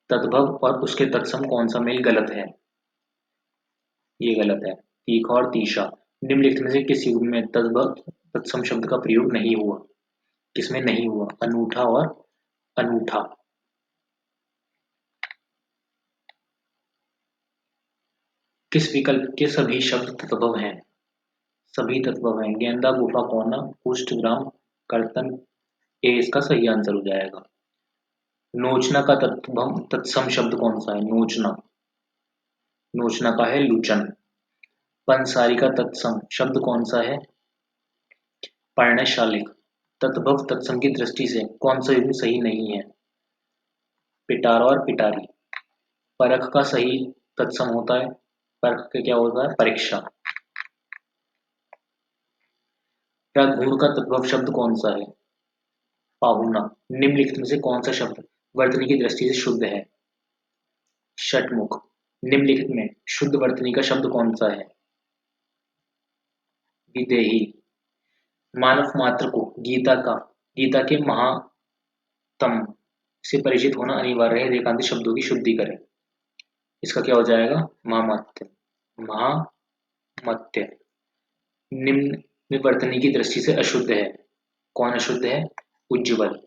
तद्भव और उसके तत्सम कौन सा मेल गलत है? ये गलत है। तीखा और तीशा। निम्नलिखित में से किस युग में तद्भव तत्सम शब्द का प्रयोग नहीं हुआ? किसमें नहीं हुआ? अनूठा और अनूठा। किस विकल्प के सभी शब्द तद्भव हैं? सभी तद्भव हैं। गेंदा, गुफा, कोना, कुष्ठ, ग्राम, कर्तन। ये इसका सही आंसर हो जाएगा। नोचना का तत्सम शब्द कौन सा है? नोचना। नोचना का है लुचन। पंसारी का तत्सम शब्द कौन सा है? पर्णशालिक। तद्भव तत्सम की दृष्टि से कौन सा युग्म सही नहीं है? पिटारा और पिटारी। परख का सही तत्सम होता है। परख का क्या होता है? परीक्षा। क्या घूर का तद्भव शब्द कौन सा है? पाहुना। निम्नलिखित में से कौन सा शब्द वर्तनी की दृष्टि से शुद्ध है? षटमुख। निम्नलिखित में शुद्ध वर्तनी का शब्द कौन सा है? विदेही। मानव मात्र को गीता के महात्म से परिचित होना अनिवार्य है। रेखांकित शब्दों की शुद्धि करें। इसका क्या हो जाएगा? महामत्य। महामत्य निम्न में वर्तनी की दृष्टि से अशुद्ध है। कौन अशुद्ध है? उज्ज्वल।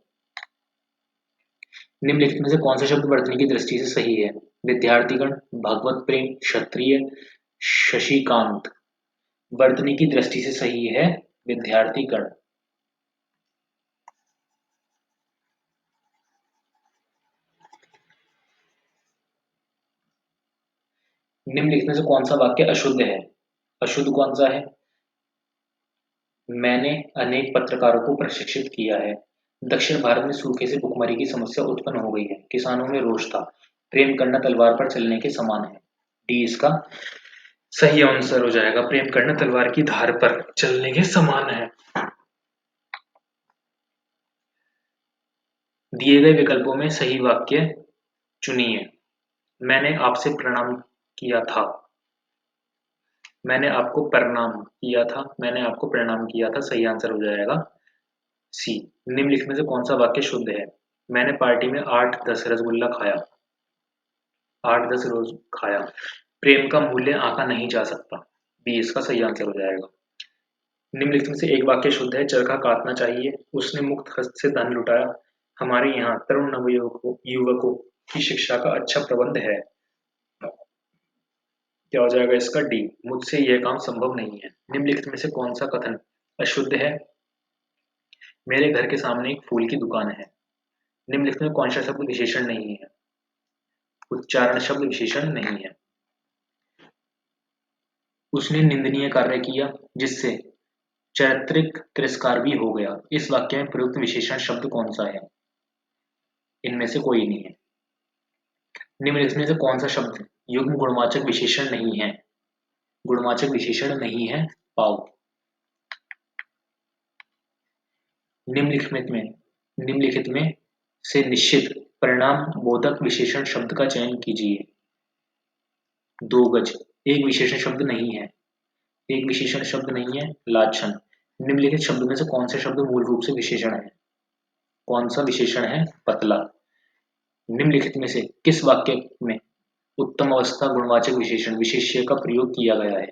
निम्नलिखित में से कौन सा शब्द वर्तनी की दृष्टि से सही है? विद्यार्थीगण, भगवत प्रेम, क्षत्रिय, शशिकांत। वर्तनी की दृष्टि से सही है विद्यार्थीगण। निम्नलिखित में से कौन सा वाक्य अशुद्ध है? अशुद्ध कौन सा है? मैंने अनेक पत्रकारों को प्रशिक्षित किया है। दक्षिण भारत में सूखे से भुखमरी की समस्या उत्पन्न हो गई है। किसानों में रोष था। प्रेम करना तलवार पर चलने के समान है। डी इसका सही आंसर हो जाएगा। प्रेम करना तलवार की धार पर चलने के समान है। दिए गए विकल्पों में सही वाक्य चुनिए। मैंने आपसे प्रणाम किया था। मैंने आपको प्रणाम किया था। मैंने आपको प्रणाम किया था। सही आंसर हो जाएगा सी। निम्नलिखित में से कौन सा वाक्य शुद्ध है? मैंने पार्टी में 8-10 रसगुल्ला खाया। 8-10 रोज खाया। प्रेम का मूल्य आंका नहीं जा सकता। बी इसका सही आंसर हो जाएगा। निम्नलिखित में से एक वाक्य शुद्ध है। चरखा काटना चाहिए, उसने मुक्त हस्त से धन लुटाया। हमारे यहाँ तरुण नवयुवकों युवकों की शिक्षा का अच्छा प्रबंध है। क्या हो जाएगा इसका? डी। मुझसे यह काम संभव नहीं है। निम्नलिखित में से कौन सा कथन अशुद्ध है? मेरे घर के सामने एक फूल की दुकान है। निम्नलिखित में कौन सा शब्द विशेषण नहीं है? उच्चारण शब्द विशेषण नहीं है। उसने निंदनीय कार्य किया जिससे चारित्रिक तिरस्कार भी हो गया। इस वाक्य में प्रयुक्त विशेषण शब्द कौन सा है? इनमें से कोई नहीं है। निम्नलिखित में से कौन सा शब्द युग्म गुणवाचक विशेषण नहीं है? गुणवाचक विशेषण नहीं है। पाव। निम्नलिखित में से निश्चित परिणाम बोधक विशेषण शब्द का चयन कीजिए। 2 गज एक विशेषण शब्द नहीं है। एक विशेषण शब्द नहीं है। लाछन। निम्नलिखित शब्दों में से कौन से शब्द मूल रूप से विशेषण है? कौन सा विशेषण है? पतला। निम्नलिखित में से किस वाक्य में उत्तम अवस्था गुणवाचक विशेषण विशेष्य का प्रयोग किया गया है?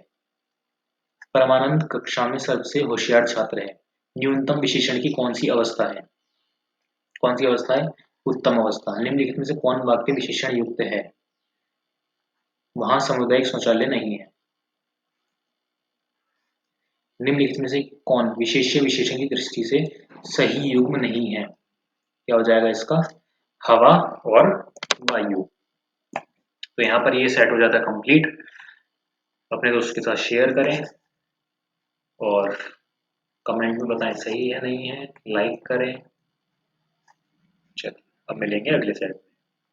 परमानंद कक्षा में सबसे होशियार छात्र है। न्यूनतम विशेषण की कौन सी अवस्था है? कौन सी अवस्था है? उत्तम अवस्था। निम्नलिखित में से कौन वाक्य विशेषण युक्त है? वहां सामुदायिक शौचालय नहीं है। निम्नलिखित में से कौन विशेष्य विशेषण की दृष्टि से सही युग्म नहीं है? क्या हो जाएगा इसका? हवा और वायु। तो यहाँ पर ये सेट हो जाता है कंप्लीट। अपने दोस्त के साथ शेयर करें और कमेंट में बताएं सही है नहीं है। लाइक करें। चलिए अब मिलेंगे अगले सेट।